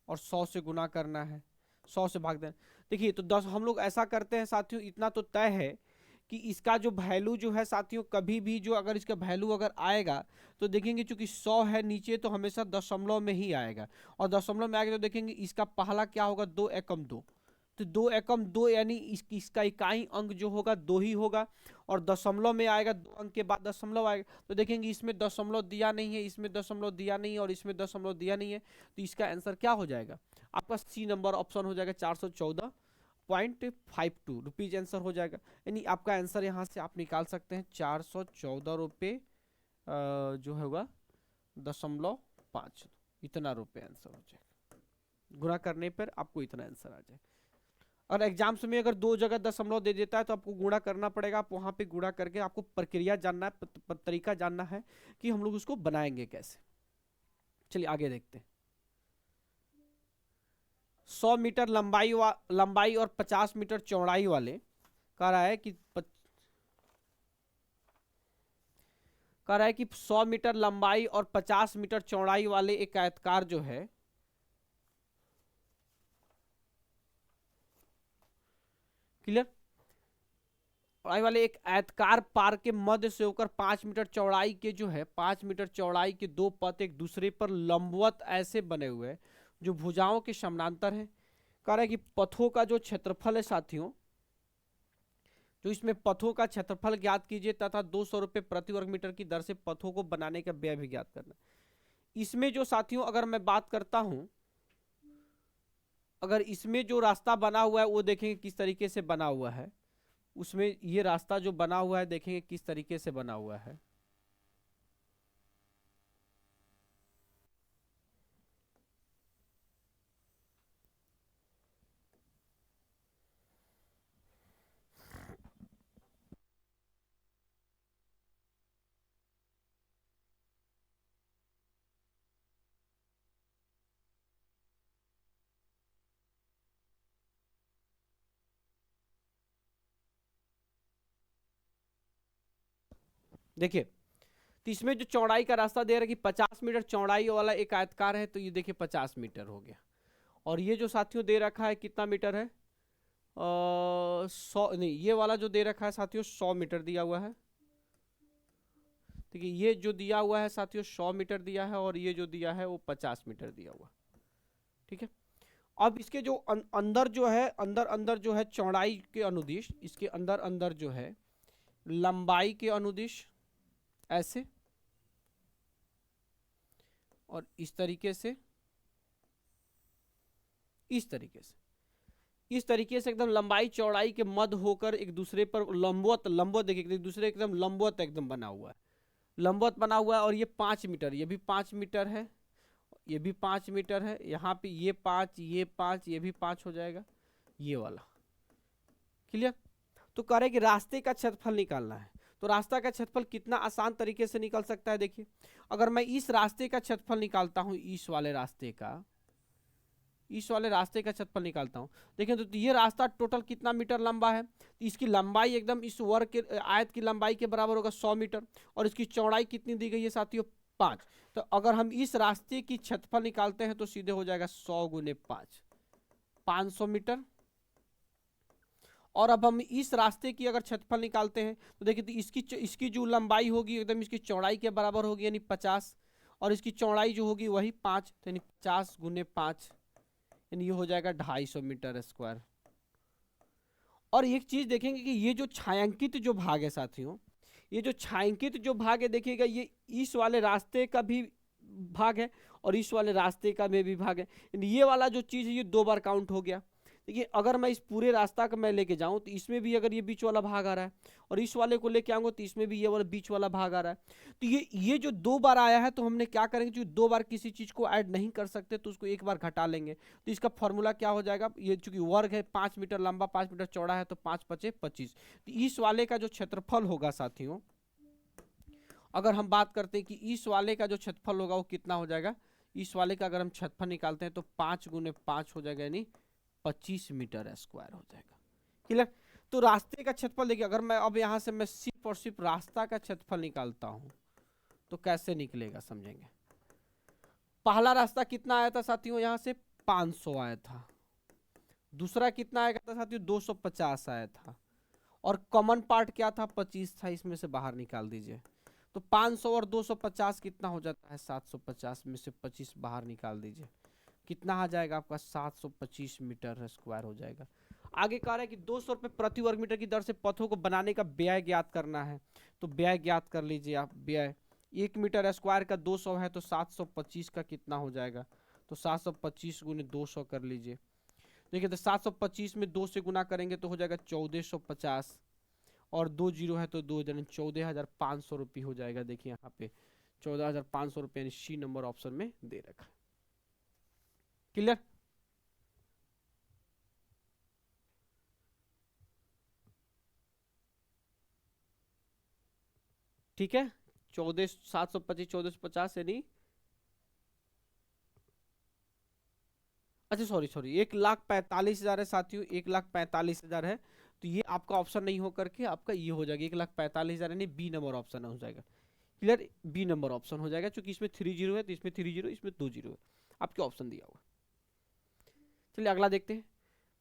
A: और 100 से गुना करना है, 100 से भाग देना। देखिए तो 10 हम लोग ऐसा करते हैं साथियों, इतना तो तय है कि इसका जो वैल्यू जो है साथियों, कभी भी जो अगर इसका वैल्यू अगर आएगा तो देखेंगे चूंकि 100 है नीचे तो हमेशा दशमलव में ही आएगा, और दशमलव में आएगा तो देखेंगे इसका पहला क्या होगा, 2 एकम 2, तो 2 एकम 2 यानी इसका इकाई अंक जो होगा 2 ही होगा, और दशमलव में आएगा 2 अंक के बाद दशमलव आएगा, तो देखेंगे इसमें दशमलव दिया नहीं है, इसमें दशमलव दिया नहीं है और इसमें दशमलव दिया नहीं है, तो इसका आंसर क्या हो जाएगा आपका सी नंबर ऑप्शन हो जाएगा 414.52 रुपीज आंसर हो जाएगा। यानी आपका आंसर यहाँ से आप निकाल सकते हैं 414 रुपये जो होगा 0.5, इतना रुपये आंसर हो जाएगा। गुणा करने पर आपको इतना आंसर आ जाएगा। और एग्जाम्स में अगर 2 जगह दशमलव दे देता है तो आपको गुणा करना पड़ेगा, आप वहां पे गुणा करके आपको प्रक्रिया जानना है, तरीका जानना है कि हम लोग उसको बनाएंगे कैसे। चलिए आगे देखते हैं। 100 मीटर लंबाई और 50 मीटर चौड़ाई वाले कह रहा है कि 100 मीटर लंबाई और 50 मीटर चौड़ाई वाले एक आयतकार जो है, क्लियर, चौड़ाई वाले एक आयतकार पार के मध्य से होकर 5 मीटर चौड़ाई के जो है 5 मीटर चौड़ाई के 2 पथ एक दूसरे पर लंबवत ऐसे बने हुए हैं जो भुजाओं के समानांतर हैं। कह रहा है कि पथों का जो क्षेत्रफल है साथियों, जो इसमें पथों का क्षेत्रफल ज्ञात कीजिए तथा 200 रुपये प्रति वर्ग मीटर की दर से पथों को बनाने का व्यय भी ज्ञात करना। इसमें जो साथियों अगर मैं बात करता हूं, अगर इसमें जो रास्ता बना हुआ है वो देखेंगे किस तरीके से बना हुआ है, उसमें ये रास्ता जो बना हुआ है देखेंगे किस तरीके से बना हुआ है। देखिए तो इसमें जो चौड़ाई का रास्ता दे रहा है कि 50 मीटर चौड़ाई वाला एक आयतकार है, तो ये देखिए 50 मीटर हो गया। और ये जो साथियों दे रखा है कितना मीटर है, 100 नहीं, ये वाला जो दे रखा है साथियों 100 मीटर दिया हुआ है। देखिए ये जो दिया हुआ है साथियों 100 मीटर दिया है, और ये जो दिया है वो 50 मीटर दिया हुआ। ठीक है, अब इसके जो अंदर जो है अंदर जो है चौड़ाई के अनुदिश, इसके अंदर अंदर जो है लंबाई के अनुदिश ऐसे, और इस तरीके से, इस तरीके से एकदम लंबाई चौड़ाई के मध्य होकर एक दूसरे पर लंबवत देखिए एक दूसरे एकदम लंबवत एकदम बना हुआ है, लंबवत बना हुआ है। और ये 5 मीटर, ये भी 5 मीटर है, ये भी 5 मीटर है, यहाँ पे ये 5, ये 5, ये भी 5 हो जाएगा, ये वाला। क्लियर, तो कह रहे कि रास्ते का क्षेत्रफल निकालना है। तो रास्ता का क्षेत्रफल कितना आसान तरीके से निकल सकता है। देखिए अगर मैं इस रास्ते का क्षेत्रफल निकालता हूं, इस वाले रास्ते का क्षेत्रफल निकालता हूं, देखिए तो ये रास्ता टोटल कितना मीटर लंबा है, तो इसकी लंबाई एकदम इस वर्ग के आयत की लंबाई के बराबर होगा 100 मीटर, और इसकी चौड़ाई कितनी दी गई है साथियों 5। तो अगर हम इस रास्ते की क्षेत्रफल निकालते हैं तो सीधे हो जाएगा 100 गुने 5, 500 मीटर। और अब हम इस रास्ते की अगर क्षेत्रफल निकालते हैं तो देखिए तो इसकी जो लंबाई होगी एकदम इसकी चौड़ाई के बराबर होगी, यानी 50, और इसकी चौड़ाई जो होगी वही 5, तो यानी 50 गुने 5, यानी ये हो जाएगा 250 मीटर स्क्वायर। और एक चीज देखेंगे कि ये जो छायांकित जो भाग है साथियों, ये जो छायांकित जो भाग है देखिएगा, ये इस वाले रास्ते का भी भाग है और इस वाले रास्ते का में भी भाग है, ये वाला जो चीज है ये 2 बार काउंट हो गया। देखिए अगर मैं इस पूरे रास्ता का मैं लेके जाऊं तो इसमें भी अगर ये बीच वाला भाग आ रहा है और इस वाले को लेके आऊंगा तो इसमें भी ये वाला बीच वाला भाग आ रहा है। तो ये जो दो बार आया है तो हमने क्या करेंगे, जो दो बार किसी चीज को ऐड नहीं कर सकते तो उसको एक बार घटा लेंगे। तो इसका फॉर्मूला क्या हो जाएगा, ये चूंकि वर्ग है 5 मीटर लंबा 5 मीटर चौड़ा है तो 5×5 = 25। तो इस वाले का जो क्षेत्रफल होगा साथियों, अगर हम बात करते हैं कि इस वाले का जो क्षेत्रफल होगा वो कितना हो जाएगा, इस वाले का अगर हम क्षेत्रफल निकालते हैं तो 5×5 हो जाएगा, यानी 25 मीटर हो जाएगा। क्लियर। तो रास्ते का क्षेत्रफल देखिए, अगर मैं अब यहां से मैं सिर्फ और सिर्फ रास्ता का क्षेत्रफल निकालता हूं तो कैसे निकलेगा समझेंगे। पहला रास्ता कितना आया था साथियों, यहां से 500 आया था। दूसरा कितना आया था साथियों, 250 आया था। और कॉमन पार्ट क्या था, 25 था, इसमें से बाहर निकाल दीजिए। तो 500 और 250 कितना हो जाता है, 750 में से 25 बाहर निकाल दीजिए। कितना आ जाएगा आपका, 725 मीटर स्क्वायर हो जाएगा। आगे कह रहा है कि 200 रुपये प्रति वर्ग मीटर की दर से पथों को बनाने का व्यय ज्ञात करना है। तो व्यय ज्ञात कर लीजिए आप। व्यय 1 मीटर स्क्वायर का 200 है तो 725 का कितना हो जाएगा, तो 725 × 200 कर लीजिए। देखिए तो 725 में 2 से गुना करेंगे तो हो जाएगा 1450, और 2 जीरो है तो 2, 14,500 रुपये हो जाएगा। देखिए यहाँ पे 14,500 रुपये सी नंबर ऑप्शन में दे रखा है। क्लियर। ठीक है, 725 1450 यानी, अच्छा सॉरी 1,45,000 है साथियों, 1,45,000 है। तो ये आपका ऑप्शन नहीं हो करके आपका ये हो जाएगा 1,45,000, यानी बी नंबर ऑप्शन हो जाएगा। क्लियर, बी नंबर ऑप्शन हो जाएगा, क्योंकि इसमें 3 जीरो है तो इसमें 3 जीरो, इसमें 2 जीरो है, आपके ऑप्शन दिया हुआ। चलिए अगला देखते हैं।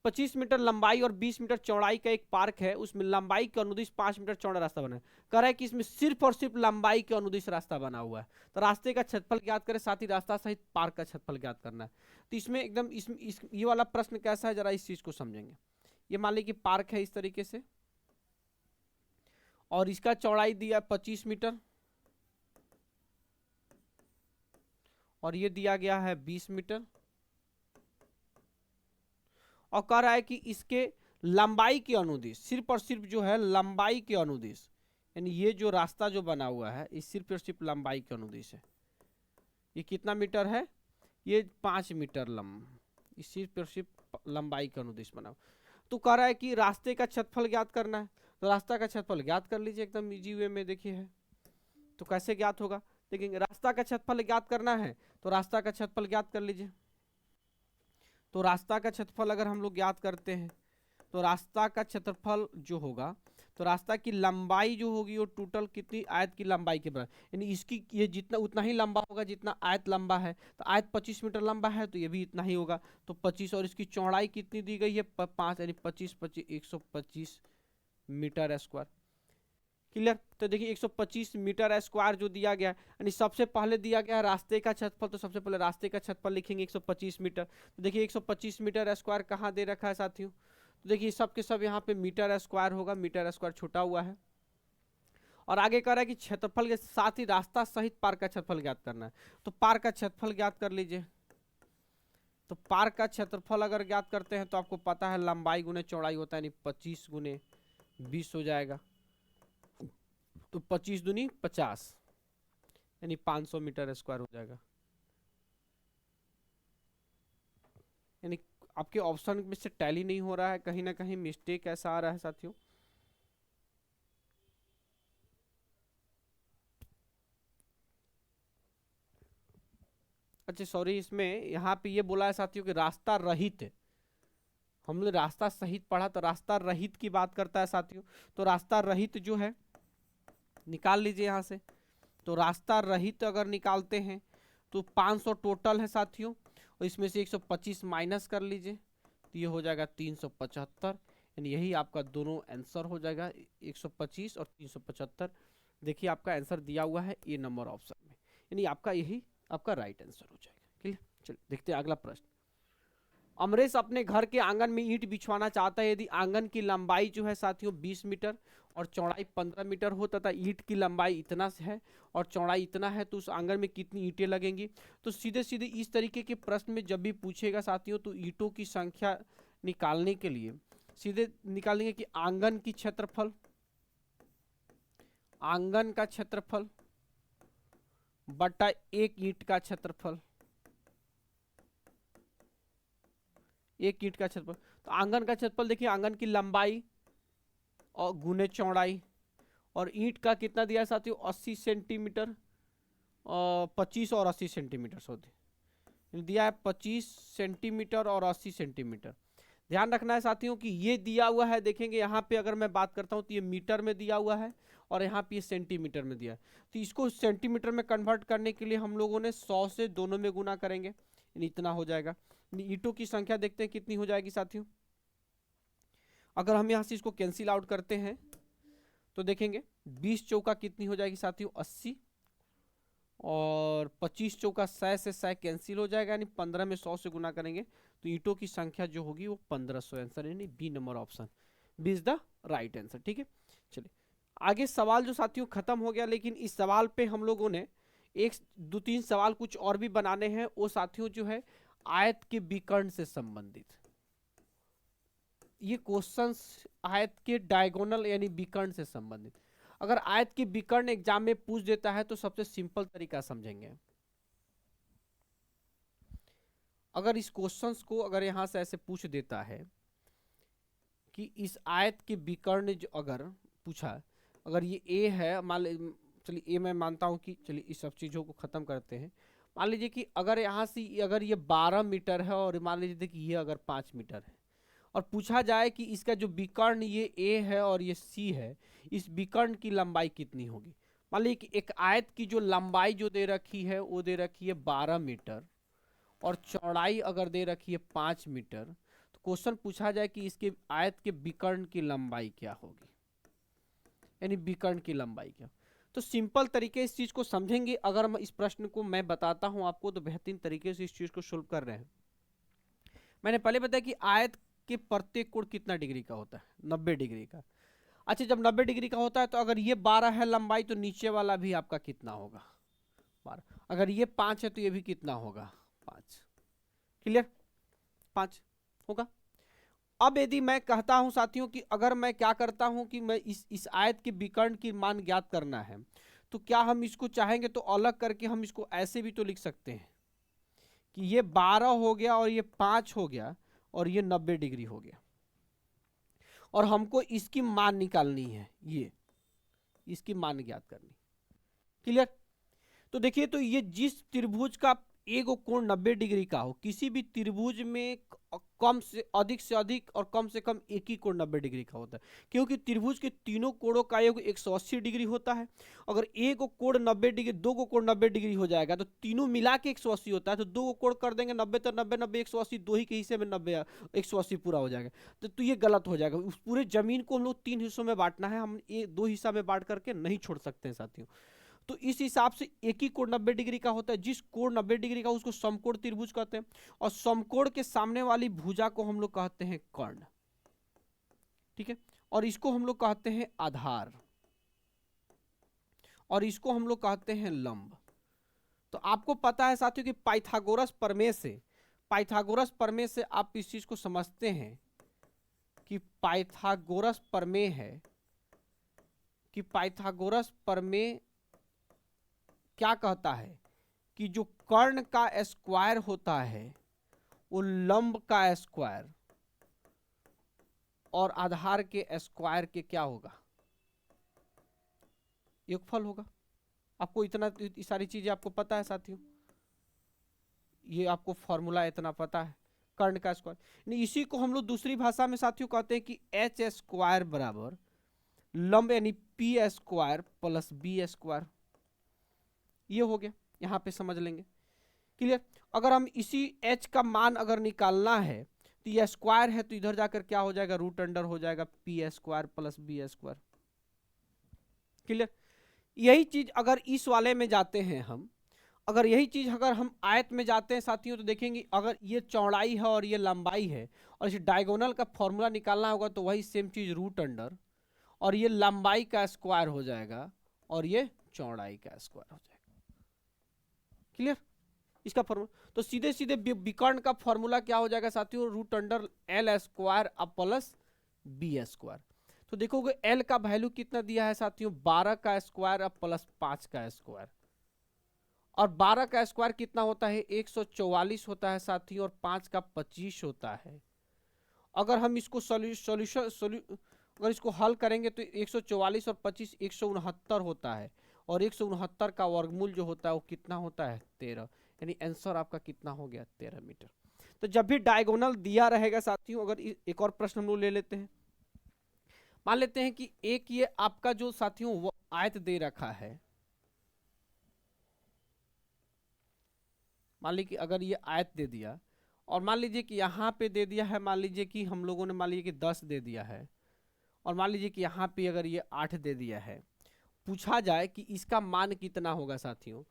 A: 25 मीटर लंबाई और 20 मीटर चौड़ाई का एक पार्क है, उसमें लंबाई के अनुदिश 5 मीटर चौड़ा रास्ता बना है। कह रहा है कि इसमें सिर्फ और सिर्फ लंबाई के अनुदिश रास्ता बना हुआ है। तो रास्ते का क्षेत्रफल ज्ञात करें, साथ ही रास्ता सहित पार्क का क्षेत्रफल ज्ञात करना है। तो इसमें एकदम ये वाला प्रश्न कैसा है, जरा इस चीज को समझेंगे। ये मान लीजिए कि पार्क है इस तरीके से, और इसका चौड़ाई दिया 25 मीटर और ये दिया गया है 20 मीटर, और कह रहा है कि इसके लंबाई के अनुदिश, सिर्फ और सिर्फ जो है लंबाई के अनुदिश, यानी ये जो रास्ता जो बना हुआ है ये सिर्फ और सिर्फ लंबाई के अनुदिश है। ये कितना मीटर है, ये 5 मीटर ये सिर्फ और सिर्फ लंबाई के अनुदिश बना हुआ। तो कह रहा है कि रास्ते का क्षेत्रफल ज्ञात करना है। तो रास्ता का क्षेत्रफल ज्ञात कर लीजिए एकदम इजी वे में। देखिए है तो कैसे ज्ञात होगा, देखेंगे रास्ता का क्षेत्रफल ज्ञात करना है तो रास्ता का क्षेत्रफल ज्ञात कर लीजिए। तो रास्ता का क्षेत्रफल अगर हम लोग ज्ञात करते हैं तो रास्ता का क्षेत्रफल जो होगा, तो रास्ता की लंबाई जो होगी वो टोटल कितनी, आयत की लंबाई के बराबर, यानी इसकी ये जितना उतना ही लंबा होगा जितना आयत लंबा है। तो आयत 25 मीटर लंबा है तो ये भी इतना ही होगा, तो 25, और इसकी चौड़ाई कितनी दी गई है 5, यानी 25 25 125 मीटर स्क्वायर। क्लियर। तो देखिए 125 मीटर स्क्वायर जो दिया गया, यानी सबसे पहले दिया गया है रास्ते का क्षेत्रफल, तो सबसे पहले रास्ते का क्षेत्रफल लिखेंगे 125 मीटर। तो देखिए 125 मीटर स्क्वायर कहाँ दे रखा है साथियों, तो देखिए सब के सब यहाँ पे मीटर स्क्वायर होगा, मीटर स्क्वायर छुटा हुआ है। और आगे कह रहा है कि क्षेत्रफल के साथ ही रास्ता सहित पार्क का क्षेत्रफल ज्ञात करना है। तो पार्क का क्षेत्रफल ज्ञात कर लीजिए। तो पार्क का क्षेत्रफल अगर ज्ञात करते हैं तो आपको पता है लंबाई गुने चौड़ाई होता है, यानी 25×20 हो जाएगा। तो 25 दूनी 50, यानी 500 मीटर स्क्वायर हो जाएगा। यानी आपके ऑप्शन में से टैली नहीं हो रहा है, कहीं ना कहीं मिस्टेक ऐसा आ रहा है साथियों। अच्छा सॉरी, इसमें यहाँ पे ये बोला है साथियों कि रास्ता रहित है। हमने रास्ता सहित पढ़ा, तो रास्ता रहित की बात करता है साथियों। तो रास्ता रहित जो है निकाल लीजिए यहाँ से। तो रास्ता रहित अगर निकालते हैं तो 500 टोटल है साथियों, और इसमें से 125 माइनस कर लीजिए तो ये हो जाएगा 375, यानी यही आपका दोनों आंसर हो जाएगा 125 और 375। देखिए आपका आंसर दिया हुआ है ए नंबर ऑप्शन में, यानी आपका यही आपका राइट आंसर हो जाएगा। क्लियर। चलिए देखते हैं अगला प्रश्न। अमरेश अपने घर के आंगन में ईंट बिछवाना चाहता है। यदि आंगन की लंबाई जो है साथियों 20 मीटर और चौड़ाई 15 मीटर हो तथा ईंट की लंबाई इतना से है और चौड़ाई इतना है, तो उस आंगन में कितनी ईंटें लगेंगी। तो सीधे सीधे इस तरीके के प्रश्न में जब भी पूछेगा साथियों तो ईंटों की संख्या निकालने के लिए सीधे निकालेंगे कि आंगन की क्षेत्रफल, आंगन का क्षेत्रफल बटा एक ईंट का क्षेत्रफल, एक ईंट का क्षेत्रफल। तो आंगन का क्षेत्रफल देखिए, आंगन की लंबाई और गुने चौड़ाई, और ईंट का कितना दिया है साथियों, 80 सेंटीमीटर, 25 और 80 सेंटीमीटर सॉरी दिया है, 25 सेंटीमीटर और 80 सेंटीमीटर। ध्यान रखना है साथियों कि ये दिया हुआ है, देखेंगे यहाँ पे अगर मैं बात करता हूँ तो ये मीटर में दिया हुआ है और यहाँ पे ये सेंटीमीटर में दिया है। तो इसको सेंटीमीटर में कन्वर्ट करने के लिए हम लोगों ने 100 से दोनों में गुना करेंगे, इतना हो जाएगा। ईंटों की संख्या देखते हैं कितनी हो जाएगी साथियों। अगर हम यहाँ से इसको कैंसिल आउट करते हैं तो देखेंगे 20 चौका कितनी हो जाएगी साथियों, 80, और 25 चौका 100 से 100 कैंसिल हो जाएगा, यानी 15 में 100 से गुना करेंगे तो ईंटों की संख्या जो होगी वो 1500। आंसर यानी B number option, B is the right answer. ठीक है, चलिए आगे सवाल जो साथियों खत्म हो गया, लेकिन इस सवाल पे हम लोगों ने एक दो तीन सवाल कुछ और भी बनाने हैं। वो साथियों जो है आयत के विकर्ण से संबंधित, ये क्वेश्चंस आयत के डायगोनल यानी विकर्ण से संबंधित। अगर आयत के विकर्ण एग्जाम में पूछ देता है तो सबसे सिंपल तरीका समझेंगे। अगर इस क्वेश्चंस को अगर यहां से ऐसे पूछ देता है कि इस आयत के विकर्ण जो अगर पूछा, अगर ये ए है, मान चलिए ए मैं मानता हूं कि, चलिए इस सब चीजों को खत्म करते हैं। मान लीजिए कि अगर यहाँ से अगर ये 12 मीटर है और मान लीजिए कि ये अगर 5 मीटर है, और पूछा जाए कि इसका जो विकर्ण ये ए है और ये सी है, इस विकर्ण की लंबाई कितनी होगी। मान लीजिए कि एक आयत की जो लंबाई जो दे रखी है वो दे रखी है 12 मीटर और चौड़ाई अगर दे रखी है 5 मीटर, तो क्वेश्चन पूछा जाए कि इसके आयत के विकर्ण की लंबाई क्या होगी, यानी विकर्ण की लंबाई क्या। तो सिंपल तरीके इस चीज को समझेंगे। अगर मैं इस प्रश्न को मैं बताता हूं आपको तो बेहतरीन तरीके से इस चीज को सोल्व कर रहे हैं। मैंने पहले बताया कि आयत के प्रत्येक कोण कितना डिग्री का होता है, 90 डिग्री का। अच्छा, जब 90 डिग्री का होता है तो अगर ये 12 है लंबाई तो नीचे वाला भी आपका कितना होगा, 12। अगर ये 5 है तो ये भी कितना होगा, 5। क्लियर, 5 होगा। अब यदि मैं कहता हूं साथियों कि अगर मैं क्या करता हूं कि मैं इस आयत के विकर्ण की मान ज्ञात करना है, तो क्या हम इसको चाहेंगे तो अलग करके हम इसको ऐसे भी तो लिख सकते हैं कि ये 12 हो गया और ये 5 हो गया और ये 90 डिग्री हो गया, और हमको इसकी मान निकालनी है, ये इसकी मान ज्ञात करनी। क्लियर। तो देखिए, तो ये जिस त्रिभुज का एक कोण 90 डिग्री का हो, किसी भी त्रिभुज में कम से अधिक और कम से कम एक ही कोण 90 डिग्री का होता है, क्योंकि त्रिभुज के तीनों कोणों का योग 180 डिग्री होता है। अगर एक कोण 90 डिग्री, दो को कोण 90 डिग्री हो जाएगा तो तीनों मिला के 180 होता है, तो दो कोण कर देंगे 90, तो 90 90 180, दो ही के हिस्से में 90 180 पूरा हो जाएगा। तो ये गलत हो जाएगा। उस पूरे जमीन को हम लोग 3 हिस्सों में बांटना है, हम ये 2 हिस्सा में बांट करके नहीं छोड़ सकते हैं साथियों। तो इस हिसाब से एक ही कोण 90 डिग्री का होता है। जिस कोण 90 डिग्री का उसको समकोण त्रिभुज कहते हैं, और समकोण के सामने वाली भुजा को हम लोग कहते हैं कर्ण। ठीक है, और इसको हम लोग कहते हैं आधार, और इसको हम लोग कहते हैं लंब। तो आपको पता है साथियों कि पाइथागोरस प्रमेय से आप इस चीज को समझते हैं कि पाइथागोरस प्रमेय है, कि पाइथागोरस प्रमेय क्या कहता है कि जो कर्ण का स्क्वायर होता है वो लंब का स्क्वायर और आधार के स्क्वायर के क्या होगा, योगफल होगा। आपको इतना सारी चीजें आपको पता है साथियों, ये आपको फॉर्मूला इतना पता है कर्ण का स्क्वायर। इसी को हम लोग दूसरी भाषा में साथियों कहते हैं कि एच स्क्वायर बराबर लंब यानी p square plus b square. ये हो गया, यहां पे समझ लेंगे। क्लियर। अगर हम इसी h का मान अगर निकालना है तो ये स्क्वायर है तो इधर जाकर क्या हो जाएगा, रूट अंडर हो जाएगा p square plus b square. Clear. यही चीज अगर इस वाले में जाते हैं हम, अगर यही चीज अगर हम आयत में जाते हैं साथियों तो देखेंगे अगर ये चौड़ाई है और ये लंबाई है और इस डायगोनल का फॉर्मूला निकालना होगा तो वही सेम चीज रूट अंडर, और ये लंबाई का स्क्वायर हो जाएगा और ये चौड़ाई का स्क्वायर हो जाएगा। क्लियर। इसका फॉर्मूला, तो सीधे सीधे विकर्ण का फॉर्मूला क्या हो जाएगा साथियों, रूट अंडर एल स्क्वायर अब प्लस बी स्क्वायर। तो देखोगे एल का वैल्यू कितना दिया है साथियों, 12 का स्क्वायर अब प्लस 5 का स्क्वायर, और 12 का स्क्वायर कितना होता है 144 होता है साथियों, और 5 का 25 होता है। अगर हम इसको अगर इसको हल करेंगे तो 144 और 25 169 होता है, और 169 का वर्गमूल जो होता है वो कितना होता है 13, यानी आंसर आपका कितना हो गया 13 मीटर। तो जब भी डायगोनल दिया रहेगा साथियों, अगर एक और प्रश्न हम लोग ले लेते हैं, मान लेते हैं कि एक ये आपका जो साथियों वो आयत दे रखा है, मान लीजिए कि अगर ये आयत दे दिया, और मान लीजिए कि यहाँ पे दे दिया है, मान लीजिए कि हम लोगों ने मान लीजिए कि 10 दे दिया है, और मान लीजिए कि यहाँ पे अगर ये 8 दे दिया है, पूछा जाए कि इसका मान कितना होगा साथियों,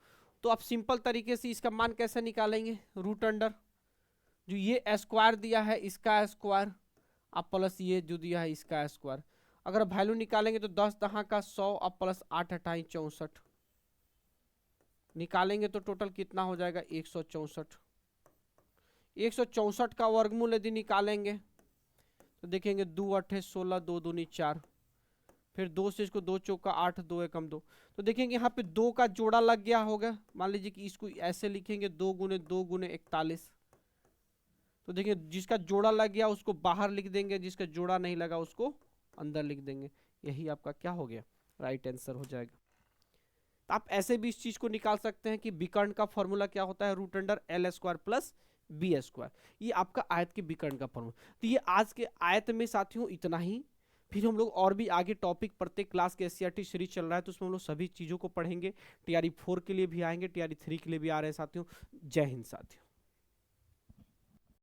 A: तो आप सिंपल तरीके से इसका मान कैसे निकालेंगे, रूट अंडर जो ये स्क्वायर दिया है इसका स्क्वायर अब प्लस ये जो दिया है इसका स्क्वायर, अगर वैल्यू निकालेंगे तो 10 दहाँ का 100 अब प्लस 8 अठाई 64, निकालेंगे तो टोटल कितना हो जाएगा 164। 164 का वर्गमूल यदि निकालेंगे तो देखेंगे 2 अट्ठे 16, 2 दूनी 4, फिर 2 से इसको 2 चौका 8, 2 एकम 2, तो देखेंगे यहाँ पे 2 का जोड़ा लग गया होगा, मान लीजिए कि इसको ऐसे लिखेंगे 2 गुने 2 गुने 41, तो देखिए जिसका जोड़ा लग गया उसको बाहर लिख देंगे, जिसका जोड़ा नहीं लगा उसको अंदर लिख देंगे, यही आपका क्या हो गया राइट आंसर हो जाएगा। तो आप ऐसे भी इस चीज को निकाल सकते हैं कि विकर्ण का फॉर्मूला क्या होता है, root under l square plus b square, ये आपका आयत के विकर्ण का फॉर्मूला। तो ये आज के आयत में साथियों इतना ही, फिर हम लोग और भी आगे टॉपिक प्रत्येक क्लास के एससीईआरटी सीरीज चल रहा है तो उसमें हम लोग सभी चीज़ों को पढ़ेंगे, टीआरई 4 के लिए भी आएंगे, टीआरई 3 के लिए भी आ रहे हैं साथियों। जय हिंद साथियों।